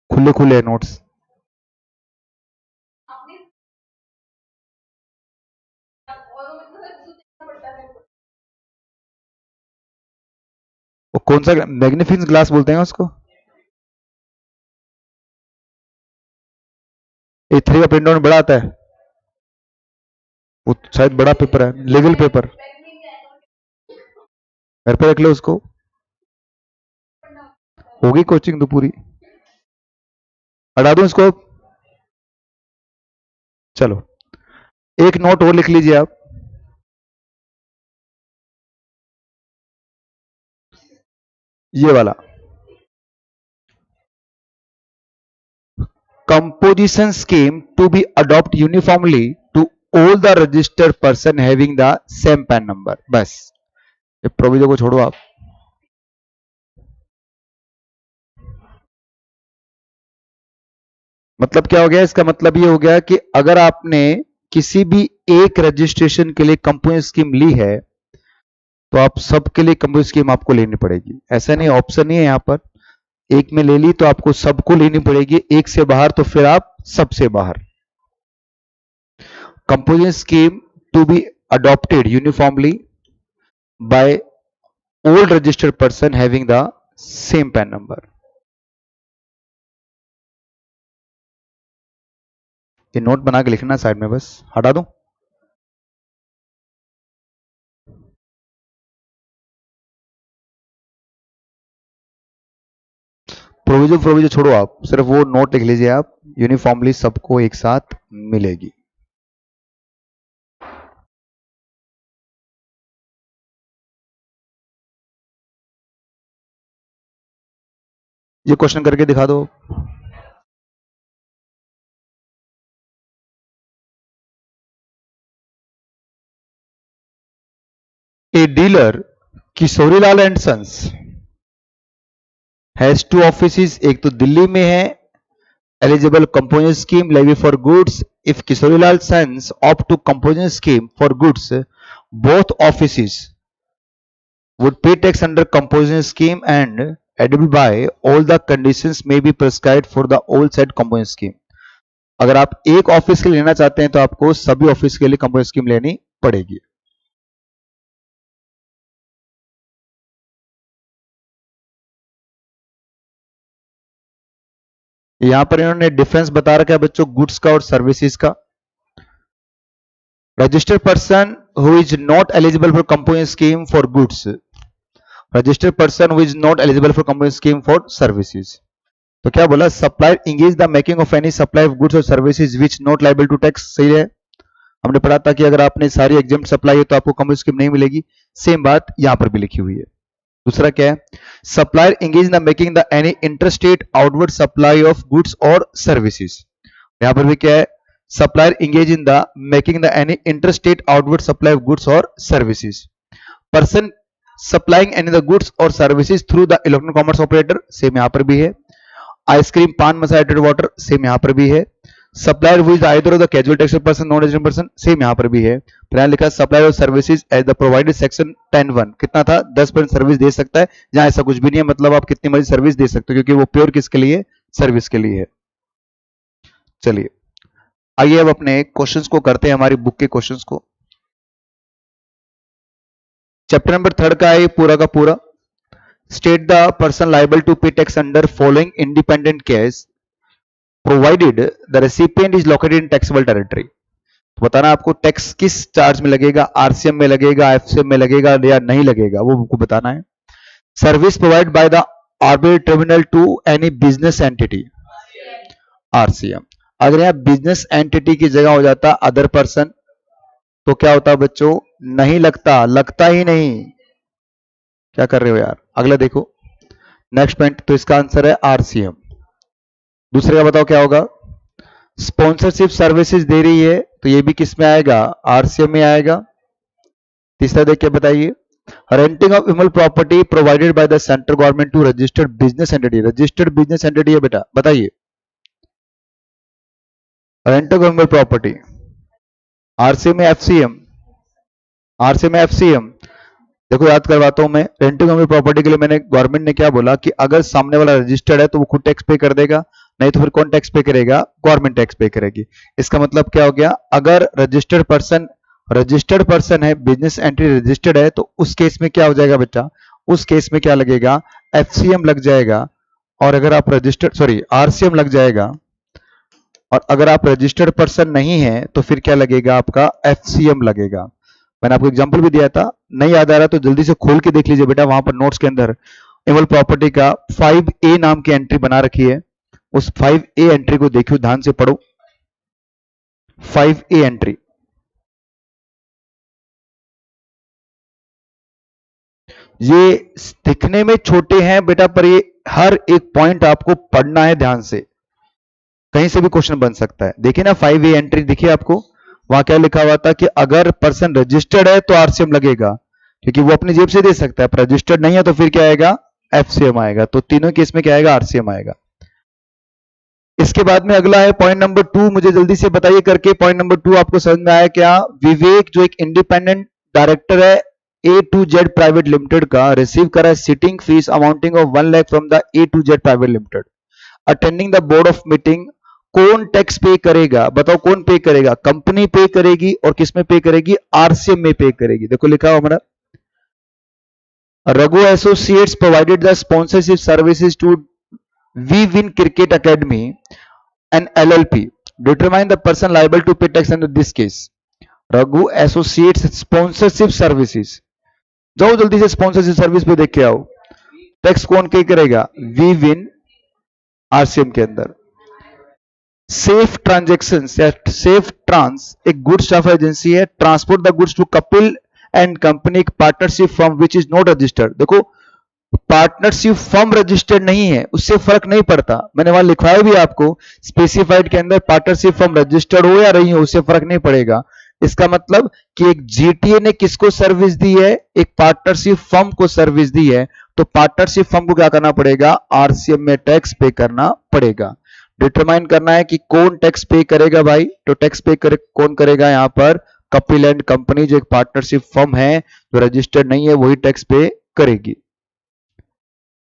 खुले खुले है नोट्स। वो कौन सा मैग्निफिकेंस ग्लास बोलते हैं उसको? A3 का प्रिंट आउट बड़ा आता है, वो शायद बड़ा पेपर है, लीगल पेपर। घर पे रख लो उसको, होगी कोचिंग तो पूरी। हटा दूं इसको? चलो एक नोट और लिख लीजिए आप, ये वाला। Composition scheme to be adopt uniformly to all the registered person having the same PAN number। बस ये प्रोविजन को छोड़ो आप। मतलब क्या हो गया, इसका मतलब ये हो गया कि अगर आपने किसी भी एक रजिस्ट्रेशन के लिए कंपोजिशन स्कीम ली है, तो आप सबके लिए कंपोजिशन स्कीम आपको लेनी पड़ेगी। ऐसा नहीं, ऑप्शन नहीं है यहाँ पर, एक में ले ली तो आपको सबको लेनी पड़ेगी, एक से बाहर तो फिर आप सबसे बाहर। Composition scheme to be adopted uniformly by all registered person having the same PAN number। ये नोट बना के लिखना साइड में, बस हटा दूं? प्रोविजन प्रोविजन छोड़ो आप, सिर्फ वो नोट लिख लीजिए आप, यूनिफॉर्मली सबको एक साथ मिलेगी। ये क्वेश्चन करके दिखा दो। A dealer Kishorilal and sons has two offices, एक तो दिल्ली में है, eligible composition scheme levy for goods. If Kisorilal Sons opt to composition scheme for goods, both offices would pay tax under composition scheme and eligible by all the conditions may be prescribed for the all said composition scheme. अगर आप एक office के लिए लेना चाहते हैं तो आपको सभी ऑफिस के लिए कंपोजिशन स्कीम लेनी पड़ेगी। यहां पर इन्होंने डिफरेंस बता रखा है बच्चों गुड्स का और सर्विसेज का। Registered person who is not eligible for composition scheme for goods, registered person who is not eligible for composition scheme for services. तो क्या बोला, supplier engage the making of any supply of goods और services which not liable to tax. सही है, हमने पढ़ा था कि अगर आपने सारी एग्जाम सप्लाई है तो आपको कंपोजिशन स्कीम नहीं मिलेगी। सेम बात यहां पर भी लिखी हुई है। दूसरा क्या है, supplier engage the making the any interstate outward supply of goods और सर्विसेज। यहां पर भी क्या है, supplier engage in the making the any interstate outward supply of goods और services. Person supplying any the goods और services through the electronic commerce operator, same यहां पर भी है। आइसक्रीम, पान मसाला, वाटर, सेम यहां पर भी है। Supplier who is either of the casual taxable person, non resident person, same यहां पर भी है। फिर यहां लिखा supplier of services as the provided section 10(1), कितना था, 10% सर्विस दे सकता है। जहां ऐसा कुछ भी नहीं है, मतलब आप कितनी मर्जी सर्विस दे सकते हो, क्योंकि वो प्योर किसके लिए, सर्विस के लिए है। चलिए आइए अब अपने क्वेश्चंस को करते हैं, हमारी बुक के क्वेश्चंस को। चैप्टर नंबर 3 का है पूरा का पूरा। State the person liable to pay tax under following independent case provided the recipient is located in taxable territory. तो बताना आपको टैक्स किस चार्ज में लगेगा, आरसीएम में लगेगा, एफसीएम में लगेगा या नहीं लगेगा, वो आपको बताना है। Service provide by the arbitrary tribunal to any business entity, RCM. अगर यहां बिजनेस एंटिटी की जगह हो जाता अदर पर्सन तो क्या होता बच्चों, नहीं लगता, लगता ही नहीं। क्या कर रहे हो यार, अगला देखो नेक्स्ट पॉइंट। तो इसका आंसर है आरसीएम। दूसरे का बताओ क्या होगा, स्पॉन्सरशिप सर्विसेज दे रही है तो ये भी किस में आएगा, आरसीएम में आएगा। तीसरा देख के बताइए, रेंटिंग ऑफ इमल property provided by the central government to registered business entity, registered business entity है बेटा, बताइए। रेंटिंग ऑफ इमल प्रॉपर्टी आरसीएम में एफसीएम, आरसीएम में एफसीएम। देखो याद करवाता हूं मैं, रेंटिंग ऑफ प्रॉपर्टी के लिए मैंने गवर्नमेंट ने क्या बोला कि अगर सामने वाला रजिस्टर्ड है तो वो खुद टैक्स पे कर देगा, नहीं तो फिर कौन टैक्स पे करेगा, गवर्नमेंट टैक्स पे करेगी। इसका मतलब क्या हो गया, अगर रजिस्टर्ड पर्सन है, बिजनेस एंट्री रजिस्टर्ड है, तो उस केस में क्या हो जाएगा बेटा, उस केस में क्या लगेगा, एफसीएम लग जाएगा। और अगर आप रजिस्टर्ड आरसीएम लग जाएगा। और अगर आप रजिस्टर्ड पर्सन नहीं है तो फिर क्या लगेगा, आपका एफसीएम लगेगा। मैंने आपको एग्जांपल भी दिया था, नहीं याद आ रहा तो जल्दी से खोल के देख लीजिए बेटा, वहां पर नोट्स के अंदर इमल प्रॉपर्टी का 5A नाम की एंट्री बना रखी है। उस 5A एंट्री को देखियो, ध्यान से पढ़ो। 5A एंट्री, ये दिखने में छोटे हैं बेटा, पर ये हर एक पॉइंट आपको पढ़ना है ध्यान से, कहीं से भी क्वेश्चन बन सकता है। देखिए ना 5A एंट्री दिखिए आपको, वहां क्या लिखा हुआ था कि अगर पर्सन रजिस्टर्ड है तो आरसीएम लगेगा, क्योंकि वो अपनी जेब से दे सकता है। पर रजिस्टर्ड नहीं है तो फिर क्या आएगा, एफसीएम आएगा। तो तीनों केस में क्या आएगा, आरसीएम आएगा। इसके बाद में अगला है पॉइंट नंबर 2, मुझे जल्दी से बताइए करके, पॉइंट नंबर 2 आपको समझ में आया क्या। विवेक जो एक इंडिपेंडेंट डायरेक्टर है A2Z प्राइवेट लिमिटेड का, रिसीव करा sitting fees amounting of 1 lakh from the A2Z private limited, attending the board of meeting. कौन टैक्स पे करेगा, बताओ कौन पे करेगा, कंपनी पे करेगी और किस में पे करेगी, आरसीएम में पे करेगी। देखो लिखा हुआ हमारा, Raghu associates provided the sponsorship services to we win cricket academy and LLP, determine the person liable to pay tax under this case. Raghu associates sponsorship services, जाओ जल्दी से स्पॉन्सरशिप सर्विस पे देख के आओ। टैक्स कौन पे करेगा, वी विन आरसीएम के अंदर। सेफ ट्रांजेक्शन या सेफ ट्रांस एक गुड्स ट्रांसफर एजेंसी है, transport the goods to Kapil and company partnership from which is not registered. देखो पार्टनरशिप फर्म रजिस्टर्ड नहीं है उससे फर्क नहीं पड़ता, मैंने वहां लिखवाया भी आपको स्पेसिफाइड के अंदर पार्टनरशिप फर्म रजिस्टर्ड हो या नहीं हो उससे फर्क नहीं पड़ेगा। इसका मतलब कि एक जीटीए ने किसको सर्विस दी है, एक पार्टनरशिप फर्म को सर्विस दी है, तो पार्टनरशिप फर्म को क्या करना पड़ेगा, आरसीएम में टैक्स पे करना पड़ेगा। डिटरमाइन करना है कि कौन टैक्स पे करेगा भाई, तो टैक्स पे कौन करेगा यहाँ पर, कपिल एंड कंपनी जो एक पार्टनरशिप फर्म है जो रजिस्टर्ड नहीं है वही टैक्स पे करेगी।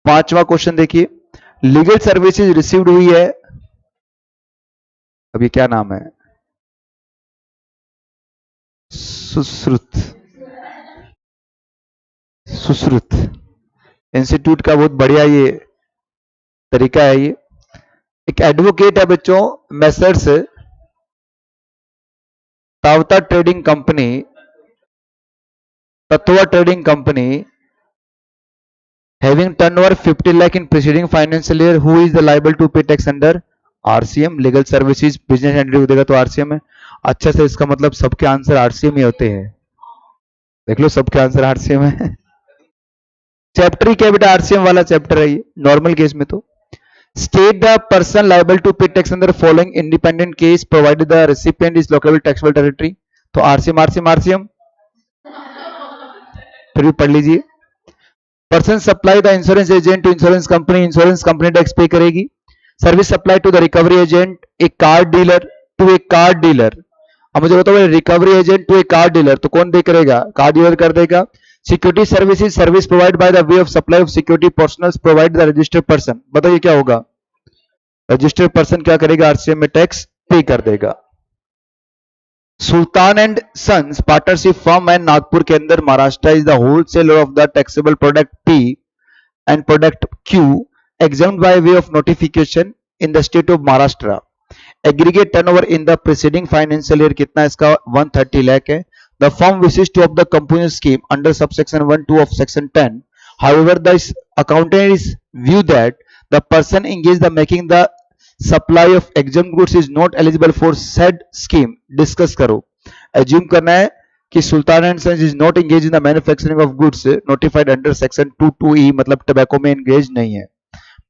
पांचवा क्वेश्चन देखिए, लीगल सर्विसेज रिसीव्ड हुई है, अभी क्या नाम है, सुश्रुत, सुश्रुत इंस्टीट्यूट का बहुत बढ़िया ये तरीका है। ये एक एडवोकेट है बच्चों, मेसर्स तावता trading company, Tatva trading company having turnover 50 lakh in preceding financial year, who is the liable to pay tax under RCM? Legal services business entity देगा तो आरसीएम है। अच्छा से इसका मतलब सबके आंसर आरसीएम ही होते हैं, देख लो सबके आंसर आरसीएम है। चैप्टर ही क्या बेटा, आरसीएम वाला चैप्टर है ये नॉर्मल केस में। तो state the person liable to pay tax under following independent case provided the recipient is locable taxable territory, तो आरसीएम आरसीएम आरसीएम, फिर भी पढ़ लीजिए। Person supply the insurance agent to insurance company tax pay करेगी। Service supply to the recovery agent, a car dealer to a car dealer, अब मुझे बताओ recovery agent to a car dealer तो कौन पे करेगा, कार डीलर कर देगा। Security services, service provide by the way of supply of security personal provide the registered person, बताइए क्या होगा, रजिस्टर्ड पर्सन क्या करेगा, आरसीएम में टैक्स पे कर देगा। Sultan and sons partnership firm and Nagpur के अंदर Maharashtra is the wholesaler of the taxable product P and product Q exempt by way of notification in the state of Maharashtra. Aggregate turnover in the preceding financial year कितना इसका 130 lakh है। The firm wishes to opt the company scheme under subsection 1(2) of section 10. However, the accountant is view that the person engaged in making the supply of exempt goods is not eligible for said scheme. Discuss करो। Assume करना है कि Sultan and sons is not engage in the manufacturing of goods notified under section 2(2)(e), मतलब tobacco में engage नहीं है।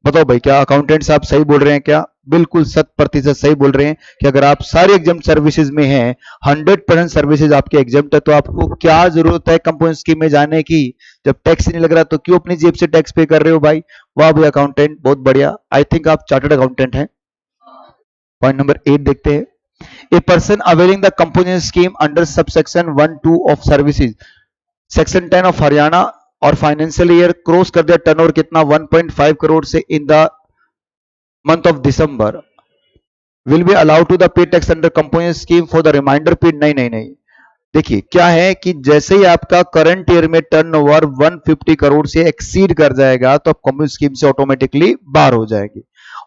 बताओ भाई क्या अकाउंटेंट साहब सही बोल रहे हैं क्या, बिल्कुल 100% सही बोल रहे हैं कि अगर आप सारे एग्जाम्प्ट सर्विसेज में हैं, 100% सर्विसेज आपके एग्जाम्प्ट है, तो आपको क्या जरूरत है कंपनी स्कीम में जाने की, जब टैक्स नहीं लग रहा तो क्यों अपनी जेब से टैक्स पे कर रहे हो भाई। वाह भाई अकाउंटेंट बहुत बढ़िया, आई थिंक आप चार्टर्ड अकाउंटेंट हैं। पॉइंट नंबर 8 देखते हैं, a person availing the company scheme under subsection 1(2) of services section 10 of Haryana और फाइनेंशियल ईयर क्रॉस कर दिया टर्नओवर कितना 1.5 करोड़ से in the month of December, will be allowed to the pay tax under company scheme for the reminder period. नहीं नहीं नहीं, देखिए क्या है कि जैसे ही आपका करंट ईयर में टर्नओवर 150 करोड़ से एक्सीड कर जाएगा तो आप कंपनी स्कीम से ऑटोमेटिकली बाहर हो जाएंगे,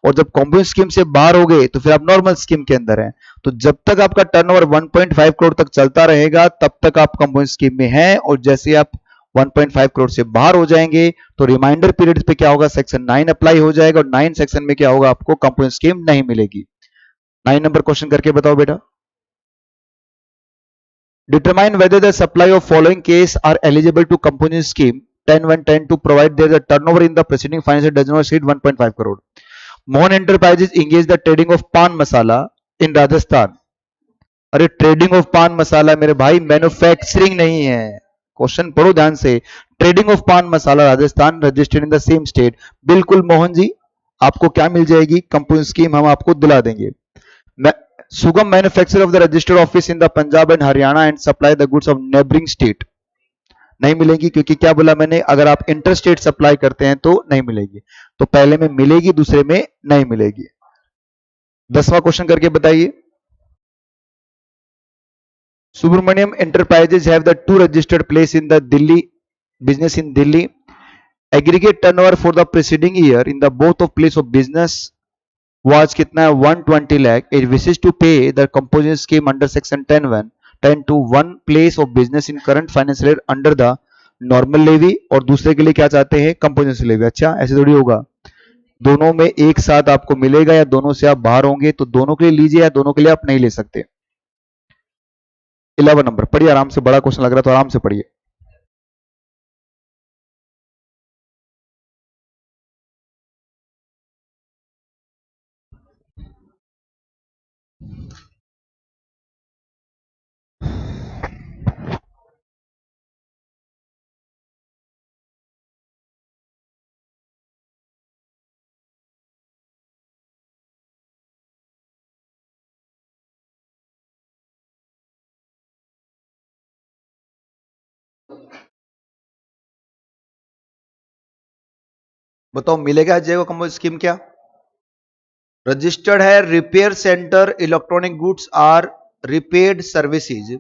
और जब कंपनी स्कीम से बाहर हो गए तो फिर आप नॉर्मल स्कीम के अंदर हैं। तो जब तक आपका टर्नओवर 1.5 करोड़ तक चलता रहेगा तब तक आप कंपनी स्कीम में हैं, और जैसे आप 1.5 करोड़ से बाहर हो जाएंगे तो रिमाइंडर पीरियड पे क्या होगा, सेक्शन 9 अप्लाई हो जाएगा, और 9 सेक्शन में क्या होगा, आपको कंपनी स्कीम नहीं मिलेगी। 9 नंबर क्वेश्चन करके बताओ बेटा, determine whether the supply of following case are eligible to company scheme 10(1)(10) provide there the turnover in the preceding financial does not exceed 1.5 crore. Mohan Enterprises engage the trading of पान मसाला in Rajasthan. अरे trading of paan मसाला मेरे भाई, manufacturing नहीं है, question पढ़ो ध्यान से। Trading of paan masala Rajasthan, registered in the same state. बिल्कुल मोहन जी, आपको क्या मिल जाएगी, कंपनी स्कीम हम आपको दिला देंगे। सुगम manufacture of the registered office in the Punjab and Haryana and supply the goods of neighbouring state, नहीं मिलेगी, क्योंकि क्या बोला मैंने, अगर आप इंटर स्टेट सप्लाई करते हैं तो नहीं मिलेगी, तो पहले में मिलेगी दूसरे में नहीं मिलेगी। 10वां क्वेश्चन करके बताइए, Subramaniam enterprises have the 2 registered place in the Delhi business in Delhi, aggregate turnover for the preceding year in the both of place of business was कितना है 120 lakh. It wishes to pay the composition scheme under section 10(1)(10) to one place of business in current financial year under the normal levy, और दूसरे के लिए क्या चाहते हैं, composition levy. अच्छा ऐसे थोड़ी होगा, दोनों में एक साथ आपको मिलेगा या दोनों से आप बाहर होंगे, तो दोनों के लिए लीजिए या दोनों के लिए आप नहीं ले सकते। 11 नंबर पढ़िए आराम से, बड़ा क्वेश्चन लग रहा है तो आराम से पढ़िए। बताओ मिलेगा अजय को कंपोजिशन स्कीम क्या? रजिस्टर्ड है repair centre electronic goods are repaired services.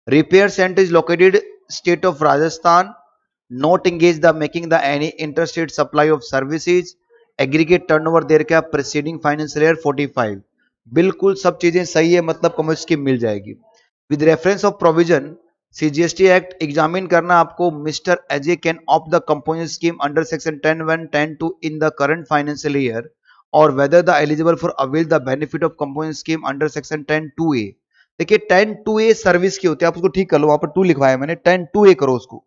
Repair center is located state of Rajasthan. Not engage the making the any interstate supply of services. Aggregate turnover देर क्या preceding financial year 45. बिल्कुल सब चीजें सही है, मतलब commerce scheme मिल जाएगी. With reference of provision CGST Act examine करना आपको. Mister Ajay can opt the composition scheme under section 10(1) 10(2) in the current financial year और whether the eligible for avail the benefit of composition scheme under section 10(2)(a). देखिए 10(2)(a) service की होती है, आप उसको ठीक कर लो, वहां पर 2 लिखवाया मैंने. 10(2)(a) करो उसको.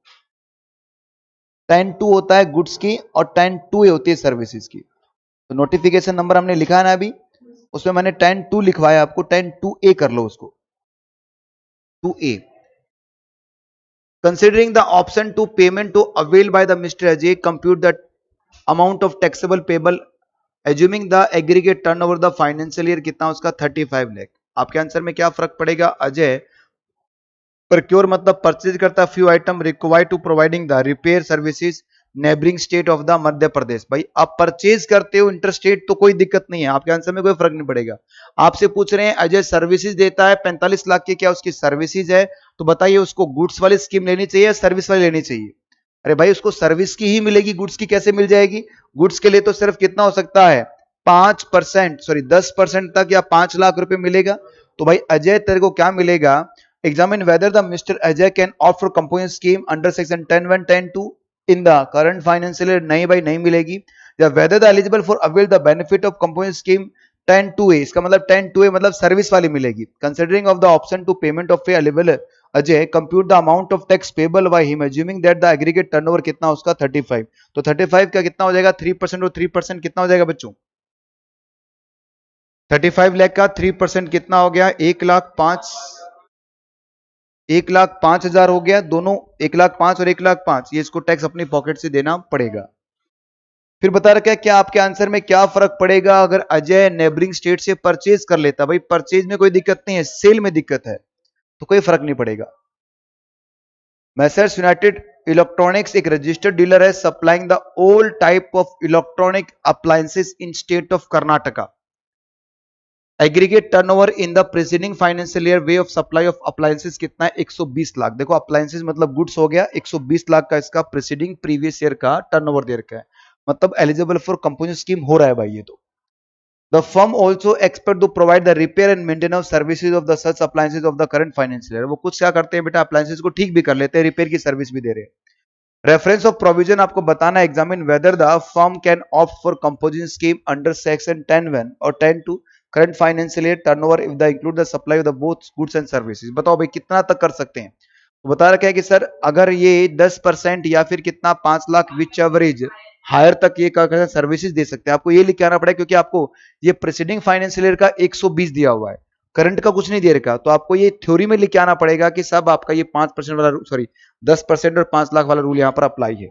10(2) होता है गुड्स की और 10(2)(a) होती है सर्विसेज की. तो नोटिफिकेशन नंबर हमने लिखा है ना अभी, उसमें मैंने 10(2) लिखवाया, आपको 10(2)(a) कर लो उसको. 2A. Considering the option to payment to avail by the Mr. Ajay, compute the amount of taxable payable assuming the aggregate turnover the financial year कितना उसका 35 लाख. आपके आंसर में क्या फर्क पड़ेगा? अजय प्रक्योर मतलब परचेज करता है few item required to providing the repair services neighbouring state of the Madhya Pradesh. भाई आप परचेज करते हो इंटर स्टेट तो कोई दिक्कत नहीं है, आपके आंसर में कोई फर्क नहीं पड़ेगा. आपसे पूछ रहे हैं अजय सर्विसेज देता है 45 लाख की, क्या उसकी सर्विसेज है? तो बताइए उसको गुड्स वाली स्कीम लेनी चाहिए या सर्विस वाली लेनी चाहिए? अरे भाई उसको सर्विस की ही मिलेगी, गुड्स की कैसे मिल जाएगी? गुड्स के लिए तो सिर्फ कितना हो सकता है 5%, सॉरी 10% तक या 5 लाख रुपए मिलेगा. तो भाई अजय तेरे को क्या मिलेगा? Examine whether the Mr. Ajay can opt for composition scheme under section 10(1) 10(2) in the current financial year. नहीं भाई नहीं मिलेगी. या whether the eligible for avail the benefit of composition scheme 10(2)(a. इसका मतलब 10(2)(a) मतलब सर्विस वाली मिलेगी. Considering of the option to payment of fee available Ajay, compute the amount of tax payable by him assuming that the aggregate turnover कितना उसका 35. तो 35 का कितना हो जाएगा? 3% और 3% कितना हो जाएगा बच्चों? 35 लाख का 3% कितना हो गया? 1,05,000. 1,05,000 हो गया. दोनों 1,05,000 और 1,05,000 ये इसको टैक्स अपनी पॉकेट से देना पड़ेगा. फिर बता रखा है क्या आपके आंसर में क्या फर्क पड़ेगा अगर अजय नेबरिंग स्टेट से परचेज कर लेता? भाई परचेज में कोई दिक्कत नहीं है, सेल में दिक्कत है, तो कोई फर्क नहीं पड़ेगा. मैसर्स यूनाइटेड इलेक्ट्रॉनिक्स एक रजिस्टर्ड डीलर है supplying the all type of electronic appliances in state of Karnataka. Aggregate turnover in the preceding financial year way of supply of appliances कितना है? 120 लाख. देखो अप्लायंसेस मतलब गुड्स हो गया. 120 लाख का इसका प्रीसीडिंग प्रीवियस ईयर का टर्नओवर दे रखा है, मतलब एलिजिबल फॉर कंपोजिशन स्कीम हो रहा है भाई ये तो. The firm also expect to provide the repair and maintenance services of the such appliances of the current financial year. वो कुछ क्या करते हैं बेटा, अप्लायंसेस को ठीक भी कर लेते हैं, रिपेयर की सर्विस भी दे रहे हैं. रेफरेंस ऑफ प्रोविजन आपको बताना है. Examine whether the firm can opt for composition scheme under section 10(1) और 10(2) current financial year turnover if the include the supply of the both goods and services. बताओ भाई कितना तक कर सकते हैं? तो बता रखा है कि सर अगर ये 10% या फिर कितना 5 लाख विच एवरेज हायर तक ये क्या करते हैं, सर्विसेज दे सकते हैं. आपको ये लिख के आना पड़ेगा क्योंकि आपको ये प्रीसीडिंग फाइनेंशियल ईयर का 120 दिया हुआ है, करंट का कुछ नहीं दे रखा. तो आपको ये थ्योरी में लिख के आना पड़ेगा कि सब आपका ये 5% वाला, सॉरी 10% और 5 लाख वाला रूल यहां पर अप्लाई है.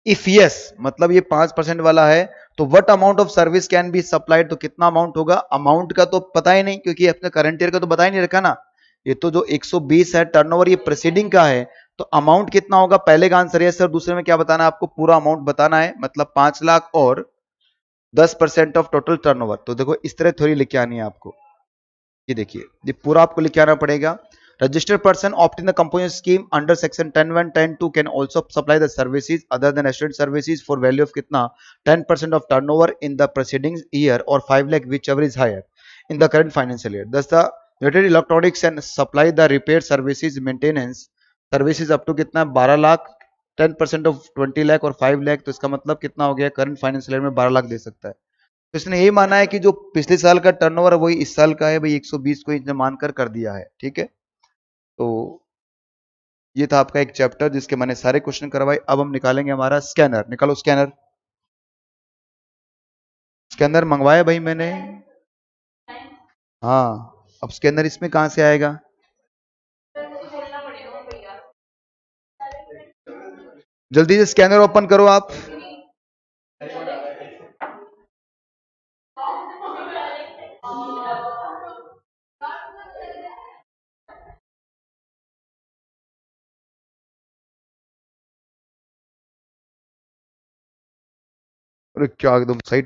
इफ यस मतलब ये 5% वाला है तो what amount of service can be supplied, तो कितना अमाउंट होगा? अमाउंट का तो पता ही नहीं क्योंकि अपने करंट ईयर का तो बता ही नहीं रखा ना. ये तो जो 120 है टर्नओवर ये प्रीसीडिंग का है, तो अमाउंट कितना होगा? पहले का आंसर यस है और दूसरे में क्या बताना है आपको? पूरा अमाउंट बताना है, मतलब 5 लाख और 10% ऑफ टोटल टर्नओवर. तो देखो इस तरह थोड़ी लिख के आनी है आपको. ये देखिए ये पूरा आपको लिख के आना पड़ेगा. Registered person opting the composition scheme under section 10(1) 10(2) can also supply the services other than assistant services for value of कितना 10% of turnover in the preceding year or 5 lakh whichever is higher in the current financial year. Thus the related electronics and supply the repair services maintenance services up to कितना 12 lakh 10% of 20 lakh और 5 लाख. तो इसका मतलब कितना हो गया? Current financial year में 12 लाख दे सकता है. तो इसने ये माना है कि जो पिछले साल का टर्नओवर है वही इस साल का है भाई, 120 को इसने मानकर कर दिया है. ठीक है, तो ये था आपका एक चैप्टर जिसके मैंने सारे क्वेश्चन करवाए. अब हम निकालेंगे हमारा स्कैनर. निकालो स्कैनर. स्कैनर मंगवाया भाई मैंने. हाँ अब स्कैनर इसमें कहां से आएगा? जल्दी से स्कैनर ओपन करो आप. अरे क्या एकदम सही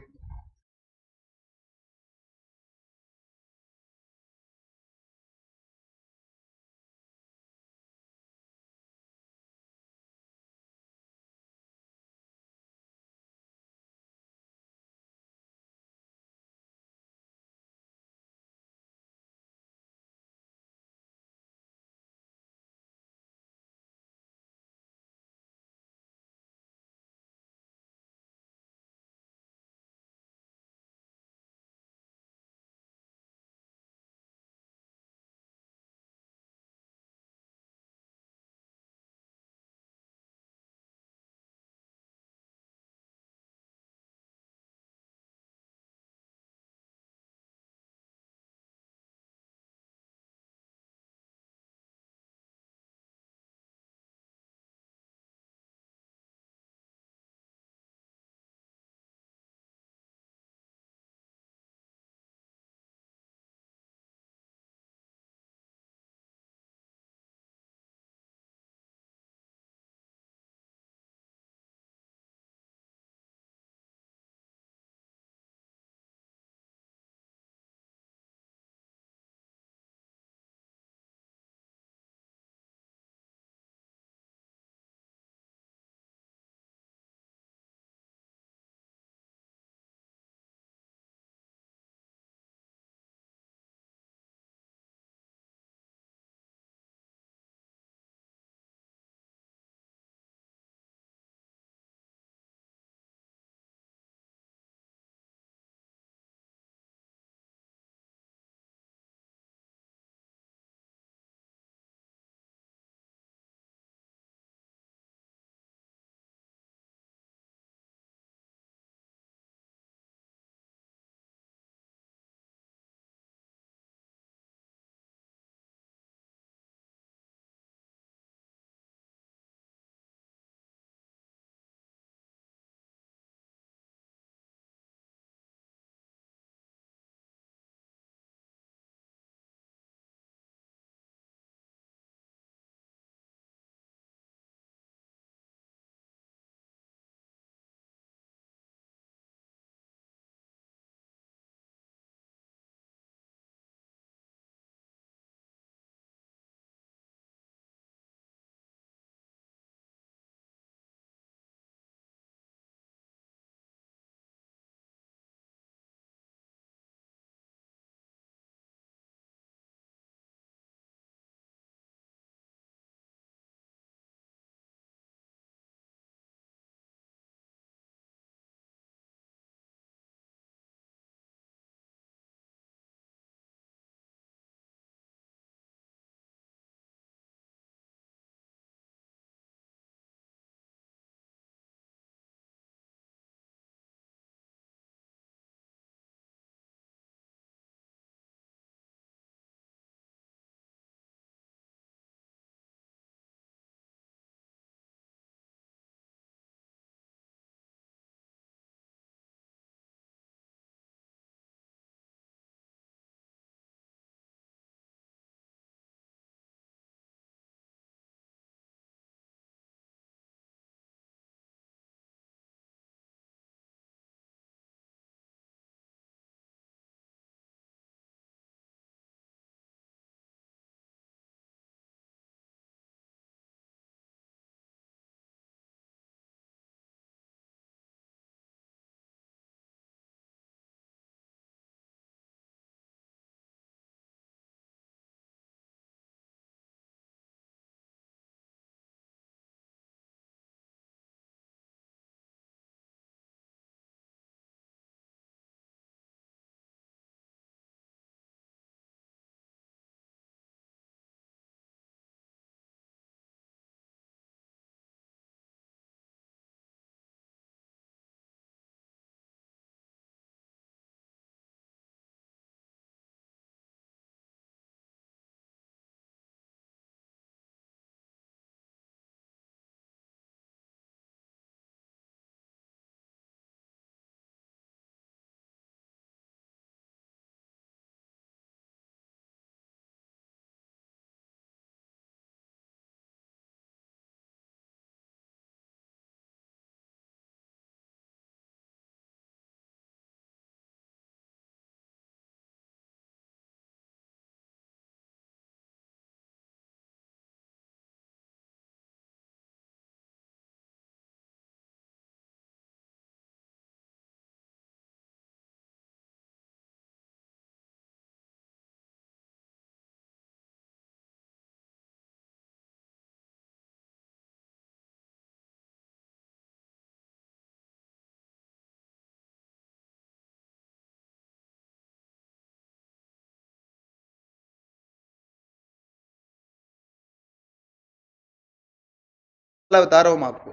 बता रहा हूं मैं आपको।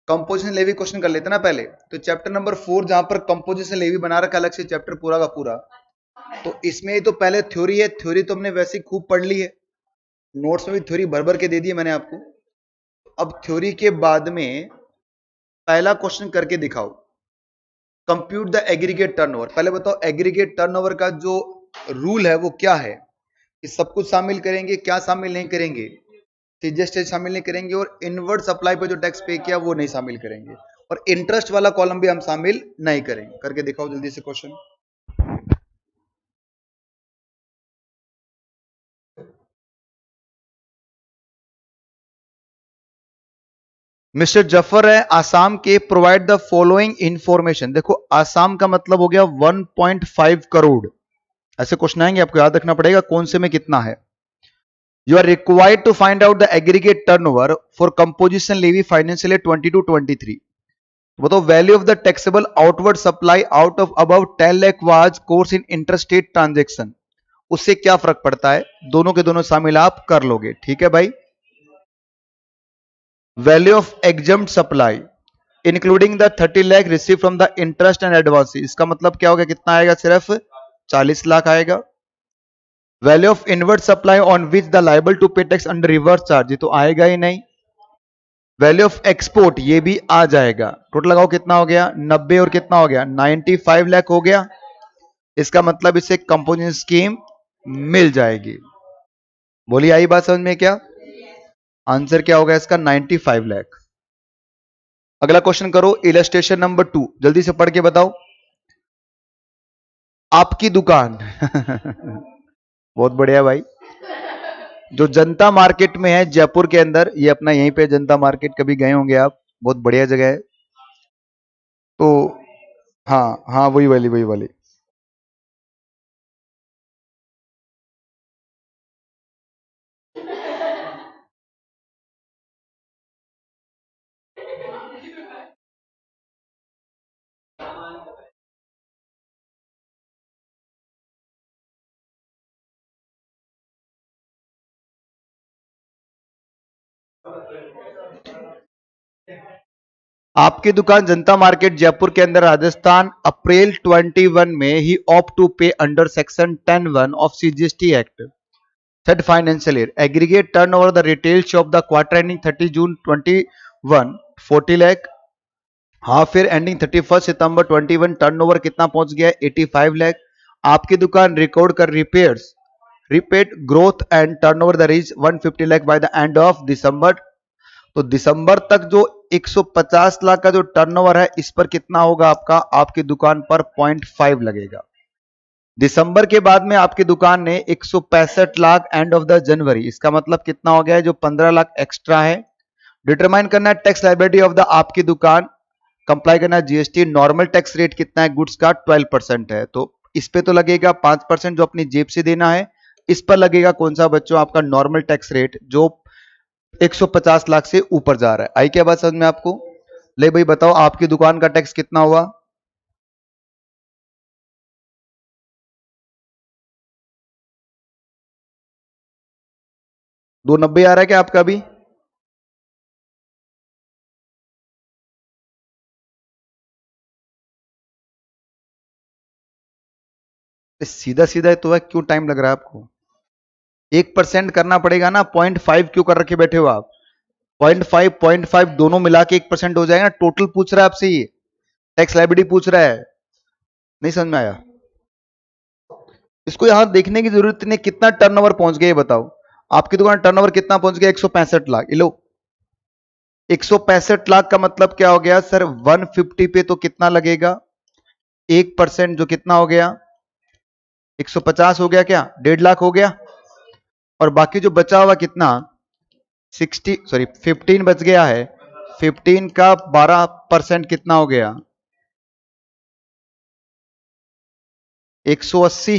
कंपोजिशन लेवी क्वेश्चन कर लेते ना पहले। तो चैप्टर नंबर 4 जहां पर कंपोजिशन लेवी बना रखा अलग से चैप्टर पूरा का पूरा, तो इसमें तो पहले थ्योरी है, थ्योरी तो हमने वैसे ही खूब पढ़ ली है, नोट्स में भी थ्योरी भर भर के दे दी है मैंने आपको। अब थ्योरी के बाद में पहला क्वेश्चन करके दिखाओ, कंप्यूट द एग्रीगेट टर्नओवर। पहले बताओ एग्रीगेट टर्नओवर का जो रूल है वो क्या है, कि सब कुछ शामिल करेंगे, क्या शामिल नहीं करेंगे, सीधे स्टेज शामिल नहीं करेंगे, और इनवर्ड सप्लाई पे जो टैक्स पे किया वो नहीं शामिल करेंगे, और इंटरेस्ट वाला कॉलम भी हम शामिल नहीं करेंगे। करके दिखाओ जल्दी से क्वेश्चन। मिस्टर जफर है आसाम के, प्रोवाइड द फॉलोइंग इंफॉर्मेशन। देखो आसाम का मतलब हो गया 1.5 करोड़। ऐसे क्वेश्चन आएंगे, आपको याद रखना पड़ेगा कौन से में कितना है। You are required to find out the aggregate turnover for composition levy financial year 22-23। बताओ value of the taxable outward supply out of above 10 lakh was course in interstate transaction. उससे क्या फर्क पड़ता है, दोनों के दोनों शामिल आप कर लोगे, ठीक है भाई। Value of exempt supply including the 30 lakh receive from the interest and advance. इसका मतलब क्या होगा, कितना आएगा, सिर्फ 40 लाख आएगा। Value of invert supply on which the liable to pay tax under reverse charge, ये तो आएगा ही नहीं। वैल्यू ऑफ एक्सपोर्ट ये भी आ जाएगा। टोटल लगाओ कितना हो गया, 90 और कितना हो गया, 95 लाख हो गया। इसका मतलब इसे कंपोजिशन स्कीम मिल जाएगी। बोलिए आई बात समझ में क्या? आंसर क्या होगा इसका, 95 लाख। अगला क्वेश्चन करो, इलस्ट्रेशन नंबर 2, जल्दी से पढ़ के बताओ। आपकी दुकान बहुत बढ़िया भाई। जो जनता मार्केट में है जयपुर के अंदर, ये अपना यहीं पे जनता मार्केट, कभी गए होंगे आप, बहुत बढ़िया जगह है। तो हाँ हाँ, वही वाली वही वाली। आपकी दुकान जनता मार्केट जयपुर के अंदर राजस्थान, अप्रैल 21 में ही ऑप टू पे under section 10(1) of CGST act third financial year. Aggregate turn over the retail shop the quarter ending 30 June 21 40 lakh. Half year ending 31 September 21 turnover कितना पहुंच गया है, 85 लाख। आपकी दुकान रिकॉर्ड कर repairs repaid growth and turnover the reach 150 lakh by the end of December. तो दिसंबर तक जो 150 लाख का जो टर्नओवर है, इस पर कितना होगा आपका, आपकी दुकान पर 0.5 लगेगा। दिसंबर के बाद में आपकी दुकान ने 165 lakh end of the January, इसका मतलब कितना हो गया है, जो 15 लाख एक्स्ट्रा है। डिटरमाइन करना है टैक्स लायबिलिटी ऑफ द आपकी दुकान, कंप्लाई करना है जीएसटी। नॉर्मल टैक्स रेट कितना है गुड्स का, 12% है, तो इस पे तो लगेगा 5% जो अपनी जेब से देना है। इस पर लगेगा कौन सा बच्चों, आपका नॉर्मल टैक्स रेट जो 150 लाख से ऊपर जा रहा है। आई क्या बात समझ में आपको? ले भाई बताओ आपकी दुकान का टैक्स कितना हुआ? 290 आ रहा है क्या आपका अभी? सीधा सीधा तो है, क्यों टाइम लग रहा है आपको? 1% करना पड़ेगा ना, 0.5 क्यों कर रखे बैठे हो आप? 0.5 दोनों मिला के 1% हो जाएगा। टोटल पूछ रहा है आपसे, ये टैक्स लायबिलिटी पूछ रहा है। नहीं समझ में आया? इसको यहां देखने की जरूरत नहीं, कितना टर्नओवर पहुंच गया ये बताओ। आपकी दुकान टर्नओवर कितना पहुंच गया, 165 लाख। ये लो, 165 लाख का मतलब क्या हो गया सर, 150 पे तो कितना लगेगा, 1% जो कितना हो गया, 150 हो गया क्या, 1.5 लाख हो गया। और बाकी जो बचा हुआ कितना, 15 बच गया है। 15 का 12% कितना हो गया, 180।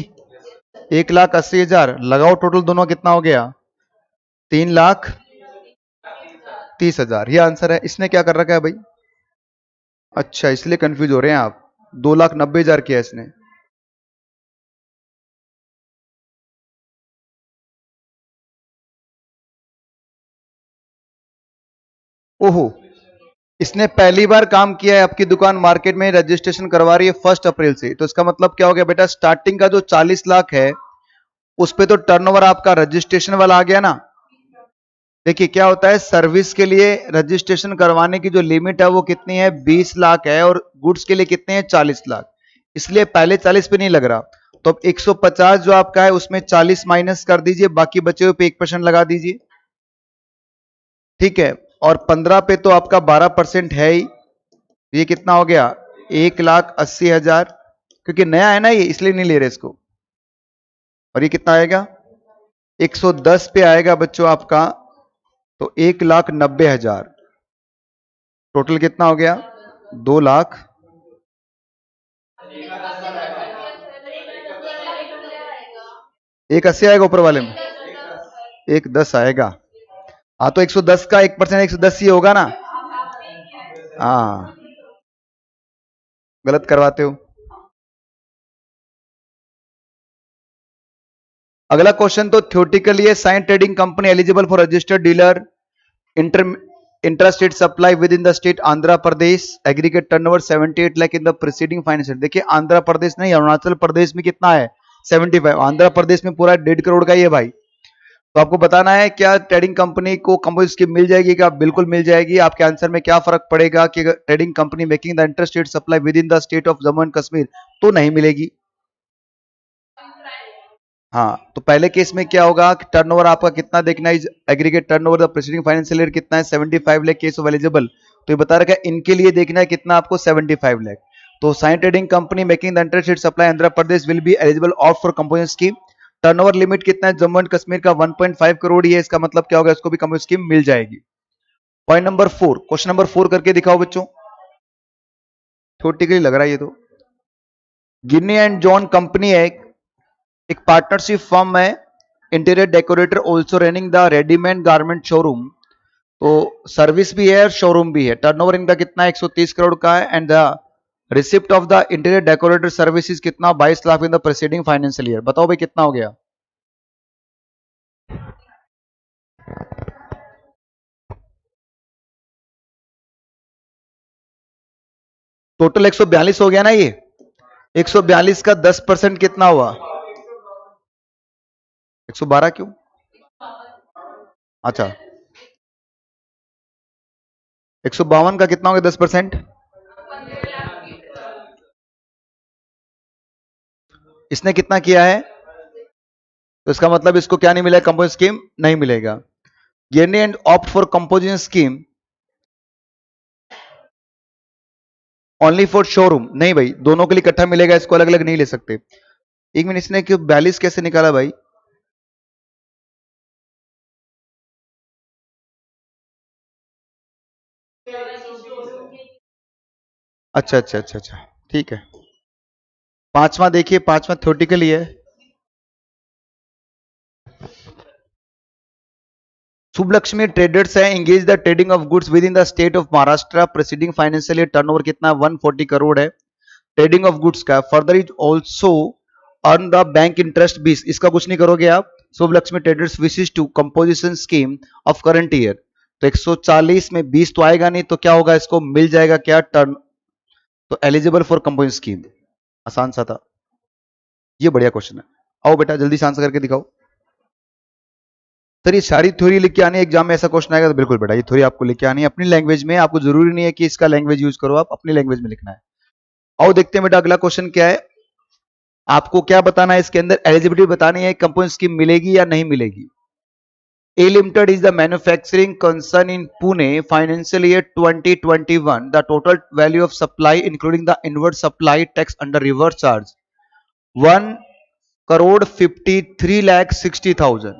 1,80,000 लगाओ, टोटल दोनों कितना हो गया, 3,30,000। ये आंसर है। इसने क्या कर रखा है भाई? अच्छा, इसलिए कंफ्यूज हो रहे हैं आप। 2,90,000 किया इसने। ओहो, इसने पहली बार काम किया है, आपकी दुकान मार्केट में रजिस्ट्रेशन करवा रही है 1 अप्रैल से, तो इसका मतलब क्या हो गया बेटा, स्टार्टिंग का जो 40 लाख है उस पे तो टर्नओवर आपका रजिस्ट्रेशन वाला आ गया ना। देखिए क्या होता है, सर्विस के लिए रजिस्ट्रेशन करवाने की जो लिमिट है वो कितनी है, 20 लाख है, और गुड्स के लिए कितने हैं, 40 लाख, इसलिए पहले 40 पे नहीं लग रहा। तो अब 150 जो आपका है उसमें 40 माइनस कर दीजिए, बाकी बचे हुए पे 1% लगा दीजिए, ठीक है। और 15 पे तो आपका 12% है ही, ये कितना हो गया, 1,80,000, क्योंकि नया है ना ये इसलिए नहीं ले रहे इसको। और ये कितना आएगा, 110 पे आएगा बच्चों आपका, तो 1,90,000, टोटल कितना हो गया, 2 लाख। 180 आएगा ऊपर वाले में, 110 आएगा। हाँ तो 110 का 1% 110 ही होगा ना। हाँ, गलत करवाते हो। अगला क्वेश्चन तो थ्योरेटिकली है, sign trading company eligible for registered dealer inter intrastate supply with in the state Andhra Pradesh, aggregate turnover 78 lakh in the preceding financial. देखिए आंध्र प्रदेश नहीं, अरुणाचल प्रदेश में कितना है, 75, आंध्र प्रदेश में पूरा 1.5 करोड़ का ही है भाई। तो आपको बताना है क्या ट्रेडिंग कंपनी को कंपोजिट स्कीम मिल जाएगी क्या, बिल्कुल मिल जाएगी। आपके आंसर में क्या फर्क पड़ेगा कि trading company making the interstate supply with in the state of Jammu and Kashmir तो नहीं मिलेगी। हाँ, तो पहले केस में क्या होगा कि टर्नओवर आपका कितना देखना है, aggregate turnover the preceding financial year कितना है, 75 लाख केस ऑफ एलिजिबल। तो ये बता रखा है इनके लिए देखना है कितना आपको, 75 लाख। तो sign trading company making the interstate supply Andhra Pradesh will be eligible of for composite scheme. Turnover limit कितना है, जम्मू एंड कश्मीर का 1.5 करोड़ ही है, इसका मतलब क्या होगा, इसको भी कंपोजिट स्कीम मिल जाएगी। पॉइंट नंबर 4, क्वेश्चन नंबर 4 करके दिखाओ बच्चों, छोटी के लिए लग रहा है ये तो। गिन्नी एंड जॉन कंपनी है, एक पार्टनरशिप फर्म है, interior decorator also running the readymade garment showroom. तो सर्विस भी है और शोरूम भी है। टर्नओवर इनका कितना है, 130 करोड़ का है, and the receipt of the interior decorator services कितना, 22 lakh in the preceding financial year. बताओ भाई कितना हो गया, टोटल 142 हो गया ना ये। 142 का 10% कितना हुआ, 112 क्यों, अच्छा 152 का कितना हो गया 10%, इसने कितना किया है, तो इसका मतलब इसको क्या नहीं मिलेगा, कंपोजिशन स्कीम नहीं मिलेगा। Girni and opt for composition scheme only for showroom, नहीं भाई दोनों के लिए इकट्ठा मिलेगा, इसको अलग अलग नहीं ले सकते। एक मिनट, इसने क्यों 42 कैसे निकाला भाई, अच्छा अच्छा अच्छा अच्छा, ठीक है। पांचवा देखिए, पांचवा थ्योरेटिकली है, शुभ लक्ष्मी ट्रेडर्स है engage the trading of goods with in the state of Maharashtra, preceding financial year turnover कितना, 140 करोड़ है ट्रेडिंग ऑफ गुड्स का। Further is also earn the bank interest 20, इसका कुछ नहीं करोगे आप। Shubh Laxmi traders wishes to composition scheme of current year, तो 140 में 20 तो आएगा नहीं, तो क्या होगा, इसको मिल जाएगा क्या, टर्न, तो एलिजिबल फॉर कंपोजिशन स्कीम। आसान सा था, ये बढ़िया क्वेश्चन है। आओ बेटा जल्दी से आंसर करके दिखाओ। सर ये सारी थ्योरी लिख के आनी है, एग्जाम में ऐसा क्वेश्चन आएगा तो बिल्कुल बेटा ये थ्योरी आपको लिख के आनी है अपनी लैंग्वेज में, आपको जरूरी नहीं है कि इसका लैंग्वेज यूज करो, आप अपनी लैंग्वेज में लिखना है। आओ देखते हैं बेटा अगला क्वेश्चन क्या है, आपको क्या बताना है इसके अंदर, एलिजिबिलिटी बतानी है, कंपोजिशन स्कीम मिलेगी या नहीं मिलेगी। A Limited is the manufacturing concern in Pune, financial year 2021. The total value of supply, including the inward supply tax under reverse charge, 1,53,60,000।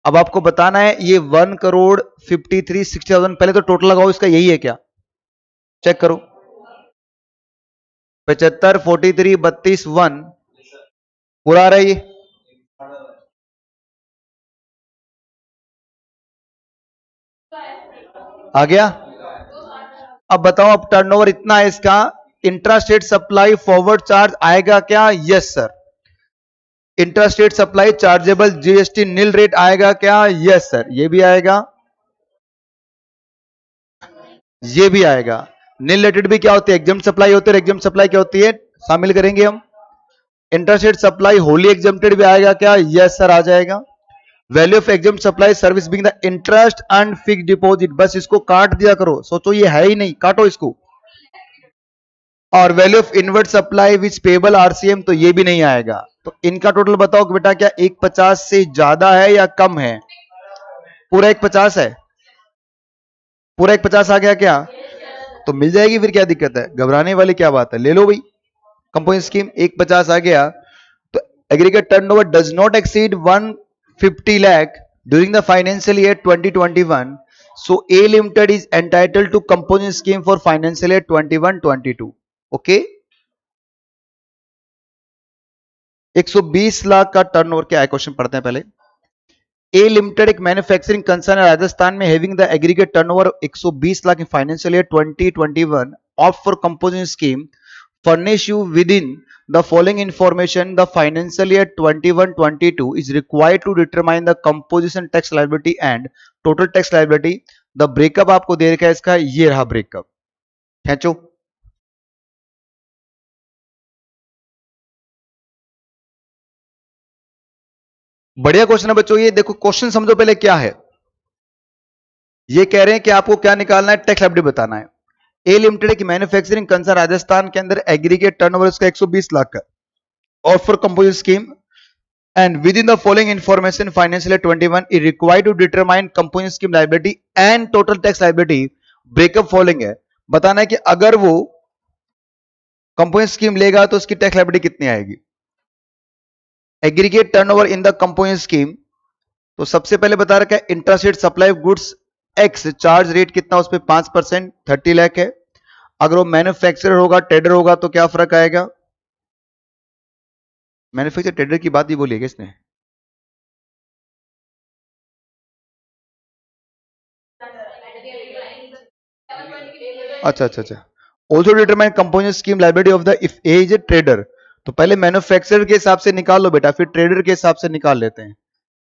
अब आपको बताना है ये 1,53,60,000, पहले तो टोटल लगाओ इसका, यही है क्या, चेक करो, 75, 43, 32, 1 पूरा आ रहा है ये, आ गया। अब बताओ, अब टर्नओवर इतना है इसका, इंट्रास्टेट सप्लाई फॉरवर्ड चार्ज आएगा क्या, yes sir. Intrastate supply chargeable GST nil rate आएगा क्या, यस सर, ये भी आएगा। ये भी आएगा। नील रेटेड भी क्या होती है, एग्जाम सप्लाई होती है। एग्जाम सप्लाई क्या होती है, शामिल करेंगे हम। इंटरस्टेट सप्लाई होली एग्जाम्प्टेड भी आएगा क्या, यस सर आ जाएगा। Value of exempt supply service being the interest and fix deposit, बस इसको काट दिया करो, सोचो ये है ही नहीं, काटो इसको। और value of invert supply which payable RCM, तो ये भी नहीं आएगा। तो इनका टोटल बताओ कि बेटा क्या 150 से ज्यादा है या कम है, पूरा 150 है, पूरा 150 आ गया क्या, तो मिल जाएगी, फिर क्या दिक्कत है, घबराने वाली क्या बात है, ले लो भाई। कंपोजिशन स्कीम 150 आ गया, तो aggregate turnover does not exceed 150 lakh during the financial year 2021, so A Limited is entitled to composition scheme for financial year 21-22. Okay, 120 lakh का टर्नओवर क्या है, क्वेश्चन पढ़ते हैं पहले। ए लिमिटेड एक मैन्युफैक्चरिंग कंसर्न है राजस्थान में, having the aggregate turnover 120 lakh in financial year 2021, opt for composition scheme, furnish you within the following information. The financial year 21-22 is required to determine the composition tax liability and total tax liability. The breakup आपको दे रखा है इसका, ये रहा breakup, खींचो। बढ़िया question है बच्चों, ये देखो क्वेश्चन समझो पहले क्या है। ये कह रहे हैं कि आपको क्या निकालना है, टैक्स लायबिलिटी बताना है। ए लिमिटेड की मैन्युफैक्चरिंग कंसर्न राजस्थान के अंदर, एग्रीगेट टर्नओवर इसका 120 लाख का, और for composition scheme and within the following information financial year 21 is required to determine composition scheme liability and total tax liability. Breakup following है, बताना है कि अगर वो कंपोजिशन स्कीम लेगा तो उसकी टैक्स लायबिलिटी कितनी आएगी। Aggregate turnover in the composition scheme, तो सबसे पहले बता रखा है interest rate supply of goods x, charge rate कितना उस पर 5%, 30 लाख है। अगर वो मैन्युफैक्चरर होगा, ट्रेडर होगा, तो क्या फर्क आएगा, मैन्युफैक्चर ट्रेडर की बात ही बोली है किसने, अच्छा अच्छा अच्छा। Also determine composition scheme liability of the if A is a trader, तो पहले मैन्युफैक्चरर के हिसाब से निकाल लो बेटा, फिर ट्रेडर के हिसाब से निकाल लेते हैं,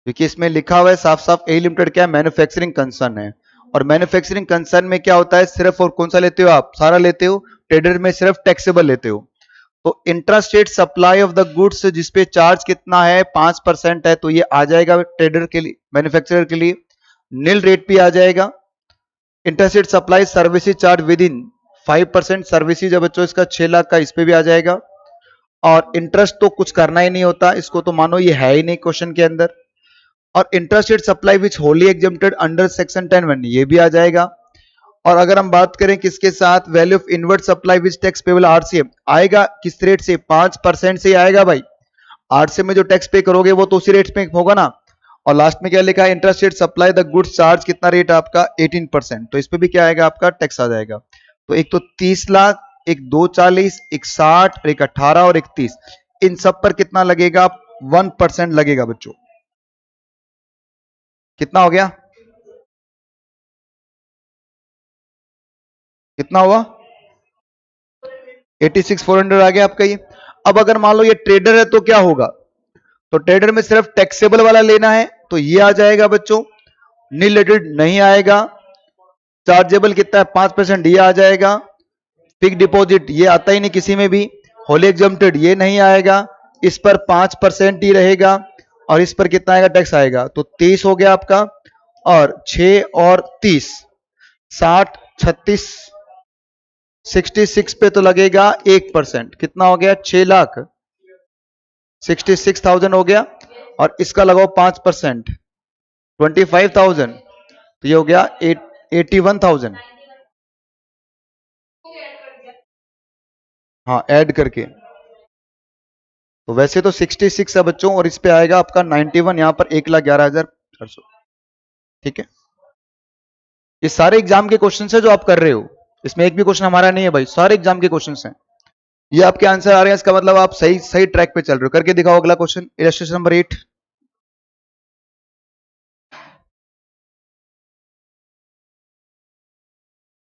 क्योंकि इसमें लिखा हुआ है साफ साफ ए लिमिटेड क्या है, मैन्युफैक्चरिंग कंसर्न है। और मैन्युफैक्चरिंग कंसर्न में क्या होता है, सिर्फ और कौन सा लेते हो आप, सारा लेते हो, ट्रेडर में सिर्फ टैक्सेबल लेते हो। तो intrastate supply of the goods जिसपे चार्ज कितना है 5% है, तो ये आ जाएगा ट्रेडर के लिए, मैन्युफैक्चरर के लिए, नील रेट पे आ जाएगा। Interstate supply services charge with in 5%, services है बच्चों इसका 6 लाख का, इस पे भी आ जाएगा। और इंटरेस्ट तो कुछ करना ही नहीं होता, इसको तो मानो ये है ही नहीं क्वेश्चन के अंदर। और interstate supply which Holi exempted under section 10(1), ये भी आ जाएगा। और अगर हम बात करें किसके साथ, value of invert supply which tax payable RCM, आएगा किस रेट से, 5% से आएगा भाई। आरसीएम में जो टैक्स पे करोगे वो तो उसी रेट पे होगा ना। और लास्ट में क्या लिखा है, interest rate supply the goods charge, कितना रेट आपका 18%, तो इस पे भी क्या आएगा आपका टैक्स आ जाएगा। तो एक तो 30 लाख, एक 240, एक 60, एक 18 और एक 30, इन सब पर कितना लगेगा, 1% लगेगा बच्चों। कितना हो गया, कितना हुआ, 86,400 आ गया आपका ये। अब अगर मान लो ये ट्रेडर है तो क्या होगा, तो ट्रेडर में सिर्फ टैक्सेबल वाला लेना है, तो ये आ जाएगा बच्चों, नील रेटेड नहीं आएगा। चार्जेबल कितना है 5%, ये आ जाएगा। फिक्स डिपॉजिट ये आता ही नहीं किसी में भी। होली एग्जम्प्टेड ये नहीं आएगा, इस पर 5% ही रहेगा। और इस पर कितना आएगा टैक्स आएगा, तो 23 हो गया आपका। और 6 और 30, 60, 36, 66 पे तो लगेगा 1%, कितना हो गया 6 लाख 66,000 हो गया। और इसका लगाओ 5%, 25,000, तो ये हो गया 81,000, हाँ ऐड करके। तो वैसे तो 66 है बच्चों, और इस पे आएगा आपका 91, यहां पर 1,11,400। ठीक है, ये सारे एग्जाम के क्वेश्चन है जो आप कर रहे हो, इसमें एक भी क्वेश्चन हमारा नहीं है भाई, सारे एग्जाम के क्वेश्चन हैं। ये आपके आंसर आ रहे हैं, इसका मतलब आप सही सही ट्रैक पे चल रहे हो। करके दिखाओ अगला क्वेश्चन, इलस्ट्रेशन नंबर 8।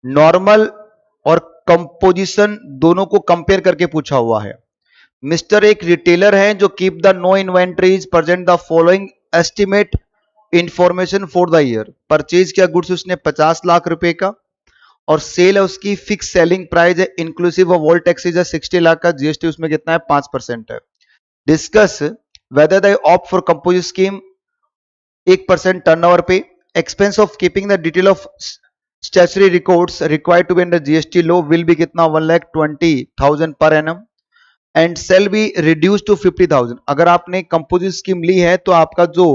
नॉर्मल और कंपोजिशन दोनों को कंपेयर करके पूछा हुआ है। मिस्टर एक रिटेलर है जो keep the no inventories, present the following estimate information for the year. Purchase किया गुड्स उसने 50 लाख रुपए का, और सेल है उसकी फिक्स सेलिंग प्राइस है इंक्लूसिव ऑफ ऑल टैक्सेज है 60 लाख का, जीएसटी उसमें कितना है 5% है। Discuss whether they opt for composite scheme 1% turnover पे, expense of keeping the detail of statutory records required to be under GST law will be कितना 1,20,000 per annum and sale be reduce to 50,000। अगर आपने composite scheme ली है तो आपका जो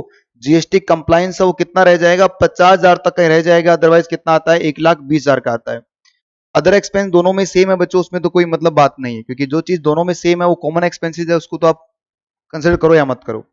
GST compliance है वो कितना रह जाएगा 50,000 तक का रह जाएगा, अदरवाइज कितना आता है 1,20,000 का आता है। अदर एक्सपेंस दोनों में सेम है बच्चों, उसमें तो कोई मतलब बात नहीं है, क्योंकि जो चीज दोनों में सेम है वो कॉमन एक्सपेंसेस है, उसको तो आप कंसिडर करो या मत करो।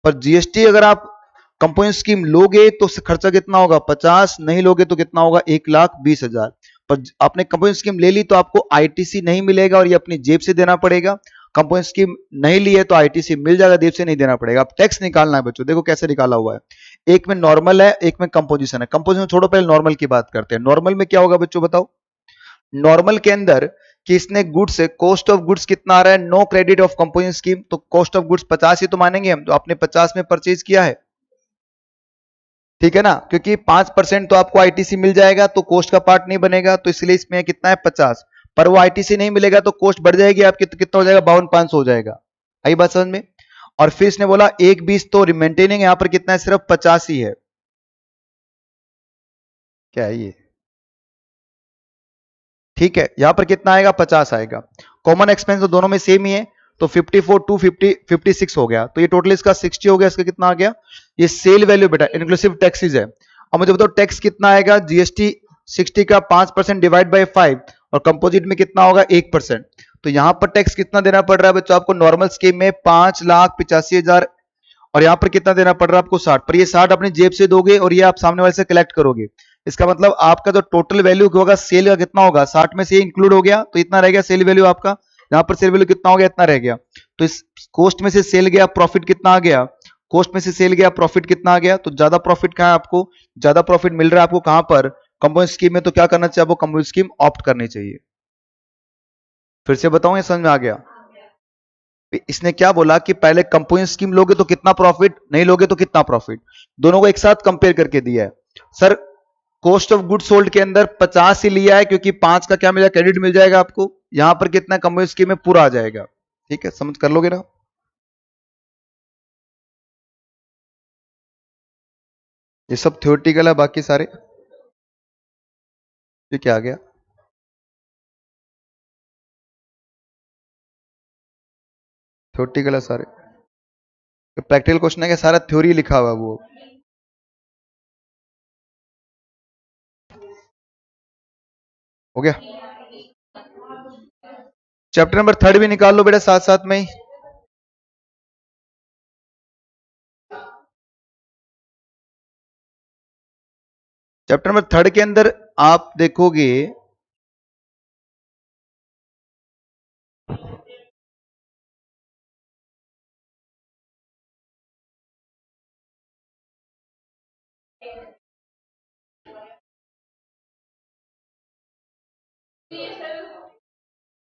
पर जीएसटी अगर आप कंपोजिट स्कीम लोगे तो खर्चा कितना होगा 50, नहीं लोगे तो कितना होगा 1,20,000। पर आपने कंपोजिट स्कीम ले ली तो आपको आईटीसी नहीं मिलेगा और ये अपनी जेब से देना पड़ेगा। कंपोजिट स्कीम नहीं ली है तो आईटीसी मिल जाएगा, जेब से नहीं देना पड़ेगा। अब टैक्स निकालना है बच्चों, देखो कैसे निकाला हुआ है, एक में नॉर्मल है एक में कंपोजिशन है। कंपोजिशन छोड़ो, पहले नॉर्मल की बात करते हैं। नॉर्मल में क्या होगा बच्चों बताओ, नॉर्मल के अंदर कि इसने गुड्स कॉस्ट ऑफ गुड्स कितना आ रहा है, no credit of composition scheme, तो कॉस्ट ऑफ गुड्स 50 ही तो मानेंगे हम, तो आपने 50 में परचेज किया है, ठीक है ना, क्योंकि 5% तो आपको आईटीसी मिल जाएगा तो कॉस्ट का पार्ट नहीं बनेगा, तो इसलिए इसमें कितना है 50। पर वो आईटीसी नहीं मिलेगा तो कॉस्ट बढ़ जाएगी आपकी, तो कितना हो जाएगा 52,500 हो जाएगा। आई बात समझ में। और फिर इसने बोला 1,20 तो मेंटेनिंग, यहां पर कितना है सिर्फ 50 ही है। क्या है ये, ठीक है, यहां पर कितना आएगा 50 आएगा। कॉमन एक्सपेंस तो दोनों में सेम ही है, तो 54 टू 50 56 हो गया, तो ये टोटल इसका 60 हो गया। इसका कितना आ गया, ये सेल वैल्यू बेटा इंक्लूसिव टैक्सेस है। अब मुझे बताओ टैक्स कितना आएगा, जीएसटी 60 का 5% डिवाइड बाय 5 और कंपोजिट में कितना होगा 1%। तो यहां पर टैक्स कितना देना पड़ रहा है बच्चों आपको, नॉर्मल स्कीम में 5,85,000 और यहां पर कितना देना पड़ रहा है आपको 60, पर ये 60 अपनी जेब से दोगे और ये आप सामने वाले से कलेक्ट करोगे। इसका मतलब आपका जो टोटल वैल्यू होगा सेल का कितना होगा, 60 में से ये इंक्लूड हो गया तो इतना रह गया सेल वैल्यू आपका। यहां पर सेल वैल्यू कितना हो गया, इतना रह गया। तो इस कॉस्ट में से सेल गया, प्रॉफिट कितना आ गया, कॉस्ट में से सेल गया, प्रॉफिट कितना आ गया। तो ज्यादा प्रॉफिट कहां है आपको, ज्यादा प्रॉफिट मिल रहा है आपको कहां पर, कंपोजिट स्कीम में। तो क्या करना चाहिए आपको, कंपोजिट स्कीम ऑप्ट करनी चाहिए। फिर से बताऊं ये समझ में आ गया। इसने क्या बोला कि पहले कंपोजिट स्कीम लोगे तो कितना प्रॉफिट, नहीं लोगे तो कितना प्रॉफिट, दोनों को एक साथ कंपेयर करके दिया है। Sir cost of good sold के अंदर 50 ही लिया है क्योंकि 5 का क्या मिला क्रेडिट मिल जाएगा आपको, यहां पर कितना कंपोजिट स्कीम में पूरा आ जाएगा। ठीक है, समझ कर लोगे ना। ये सब थ्योरेटिकल है, बाकी सारे ये क्या आ गया, थ्योरेटिकल है सारे। प्रैक्टिकल क्वेश्चन है कि सारा थ्योरी लिखा हुआ है वो। हो गया, चैप्टर नंबर 3 भी निकाल लो बेटा साथ साथ में ही। चैप्टर नंबर 3 के अंदर आप देखोगे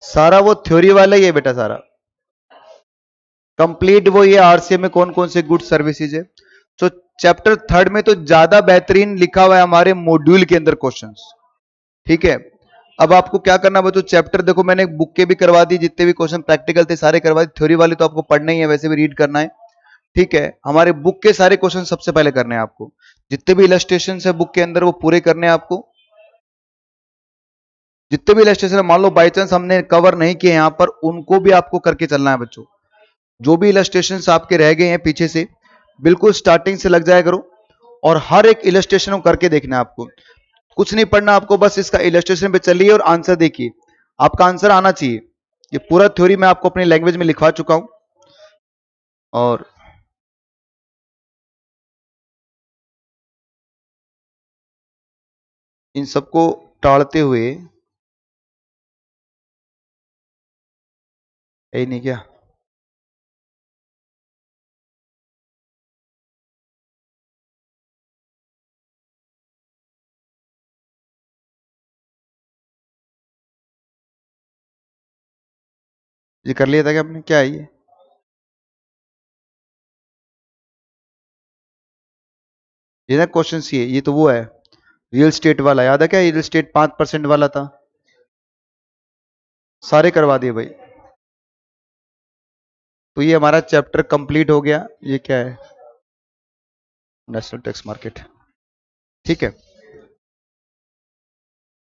सारा वो थ्योरी वाला ही है बेटा, सारा कंप्लीट वो ये आरसीए में कौन कौन से गुड सर्विसेज है। तो चैप्टर 3 में तो ज्यादा बेहतरीन लिखा हुआ है हमारे मॉड्यूल के अंदर क्वेश्चंस। ठीक है, अब आपको क्या करना बच्चों, चैप्टर देखो मैंने बुक के भी करवा दी, जितने भी क्वेश्चन प्रैक्टिकल थे सारे करवा दी, थ्योरी वाली तो आपको पढ़ना ही है, वैसे भी रीड करना है। ठीक है, हमारे बुक के सारे क्वेश्चन सबसे पहले करने हैं आपको, जितने भी इलस्ट्रेशन है बुक के अंदर वो पूरे करने हैं आपको। जितने भी इलस्ट्रेशन मान लो बाई चांस हमने कवर नहीं किए यहाँ पर, उनको भी आपको करके चलना है बच्चों। जो भी इलस्ट्रेशन आपके रह गए हैं पीछे से, बिल्कुल स्टार्टिंग से लग जाया करो और हर एक इलस्ट्रेशन को करके देखना है आपको। कुछ नहीं पढ़ना आपको, बस इसका इलस्ट्रेशन पे चलिए और आंसर देखिए, आपका आंसर आना चाहिए। ये पूरा थ्योरी मैं आपको अपनी लैंग्वेज में लिखवा चुका हूं और इन सबको टालते हुए, यही नहीं क्या, ये कर लिया था क्या आपने, क्या है ये ना क्वेश्चन ये तो वो है रियल स्टेट वाला याद है क्या? रियल स्टेट 5% वाला था, सारे करवा दिए भाई। तो ये हमारा चैप्टर कंप्लीट हो गया। ये क्या है? National tax market. ठीक है,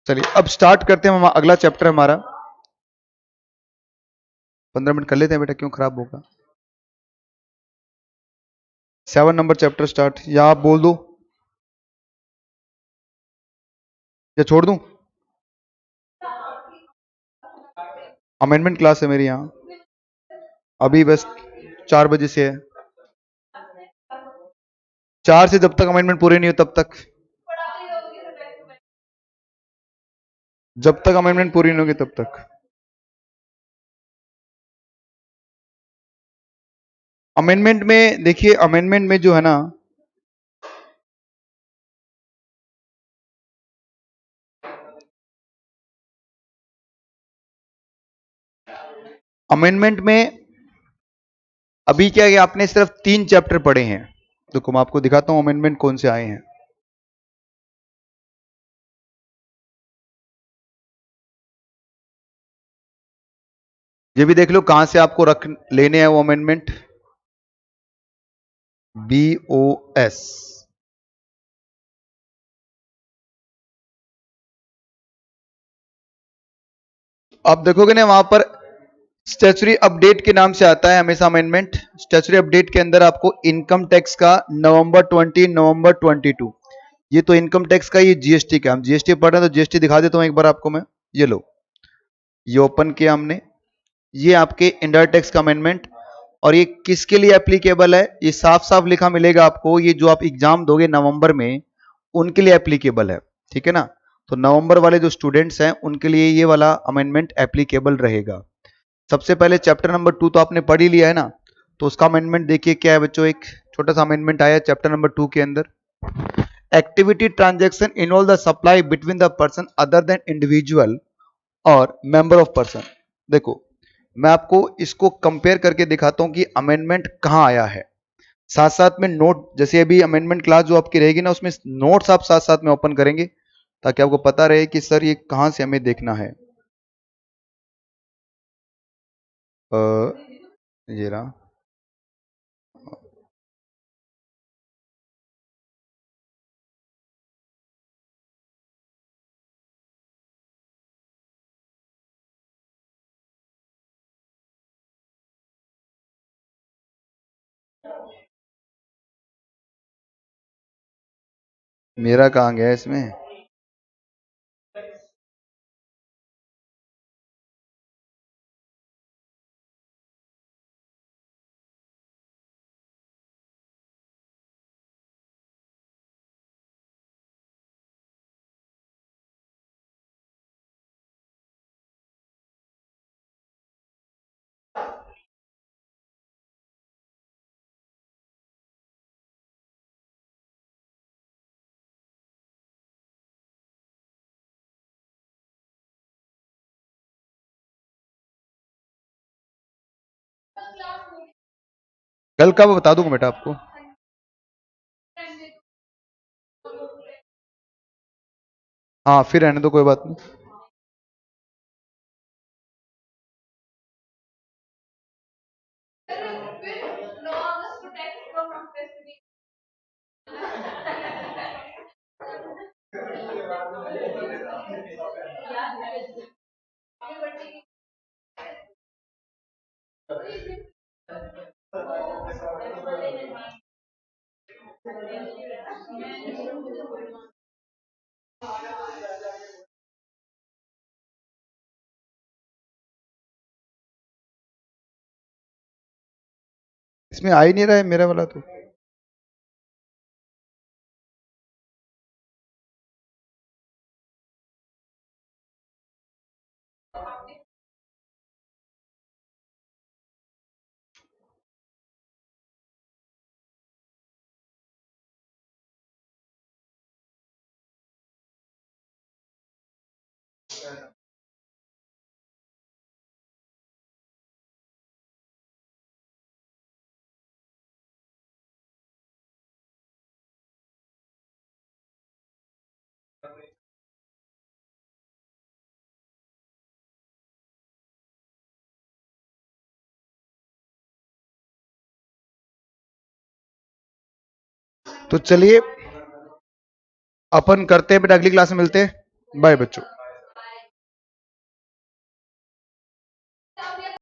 चलिए अब स्टार्ट करते हैं। अगला चैप्टर हमारा 15 मिनट कर लेते हैं बेटा, क्यों खराब होगा। 7 नंबर चैप्टर स्टार्ट, या आप बोल दो या छोड़ दूं? अमेंडमेंट क्लास है मेरी यहाँ, अभी बस 4 बजे से है। 4 से जब तक अमेंडमेंट पूरे नहीं हो तब तक, जब तक अमेंडमेंट पूरी नहीं होगी तब तक। अमेंडमेंट में देखिए, अमेंडमेंट में जो है ना, अमेंडमेंट में अभी क्या है, आपने सिर्फ 3 चैप्टर पढ़े हैं। देखो मैं आपको दिखाता हूं अमेंडमेंट कौन से आए हैं। ये भी देख लो कहां से आपको रख लेने हैं वो अमेंडमेंट। BOS। आप देखोगे ना वहां पर स्टैच्यूटरी अपडेट के नाम से आता है हमेशा अमेंडमेंट। स्टैच्यूटरी अपडेट के अंदर आपको इनकम टैक्स का नवंबर 20, नवंबर 22, ये तो इनकम टैक्स का, ये जीएसटी का। हम जीएसटी पढ़ रहे हैं तो जीएसटी दिखा देता हूं एक बार आपको मैं। ये लो, ये ओपन किया हमने, ये आपके इंडायरेक्ट टैक्स का अमेंडमेंट। और ये किसके लिए एप्लीकेबल है, ये साफ साफ लिखा मिलेगा आपको। ये जो आप एग्जाम दोगे नवंबर में, उनके लिए एप्लीकेबल है। ठीक है ना? तो नवंबर वाले जो स्टूडेंट्स हैं उनके लिए ये वाला अमेंडमेंट एप्लीकेबल रहेगा। सबसे पहले चैप्टर नंबर 2 तो आपने पढ़ ही लिया है ना, तो उसका अमेंडमेंट देखिए क्या है बच्चों। एक छोटा सा अमेंडमेंट आया चैप्टर नंबर 2 के अंदर। Activity transaction involve the supply between the person other than individual और मेंबर ऑफ पर्सन। देखो मैं आपको इसको कंपेयर करके दिखाता हूं कि अमेंडमेंट कहां आया है। साथ साथ में नोट, जैसे अभी अमेंडमेंट क्लास जो आपकी रहेगी ना, उसमें नोट्स आप साथ साथ में ओपन करेंगे ताकि आपको पता रहे कि सर ये कहां से हमें देखना है। अ, ये रहा। मेरा कहाँ गया इसमें? कल का मैं बता दूंगा बेटा आपको। हाँ फिर रहने दो, कोई बात नहीं। इसमें आ ही नहीं रहा है मेरा वाला तो। तो चलिए अपन करते हैं बेटा, अगली क्लास में मिलते हैं। बाय बच्चों।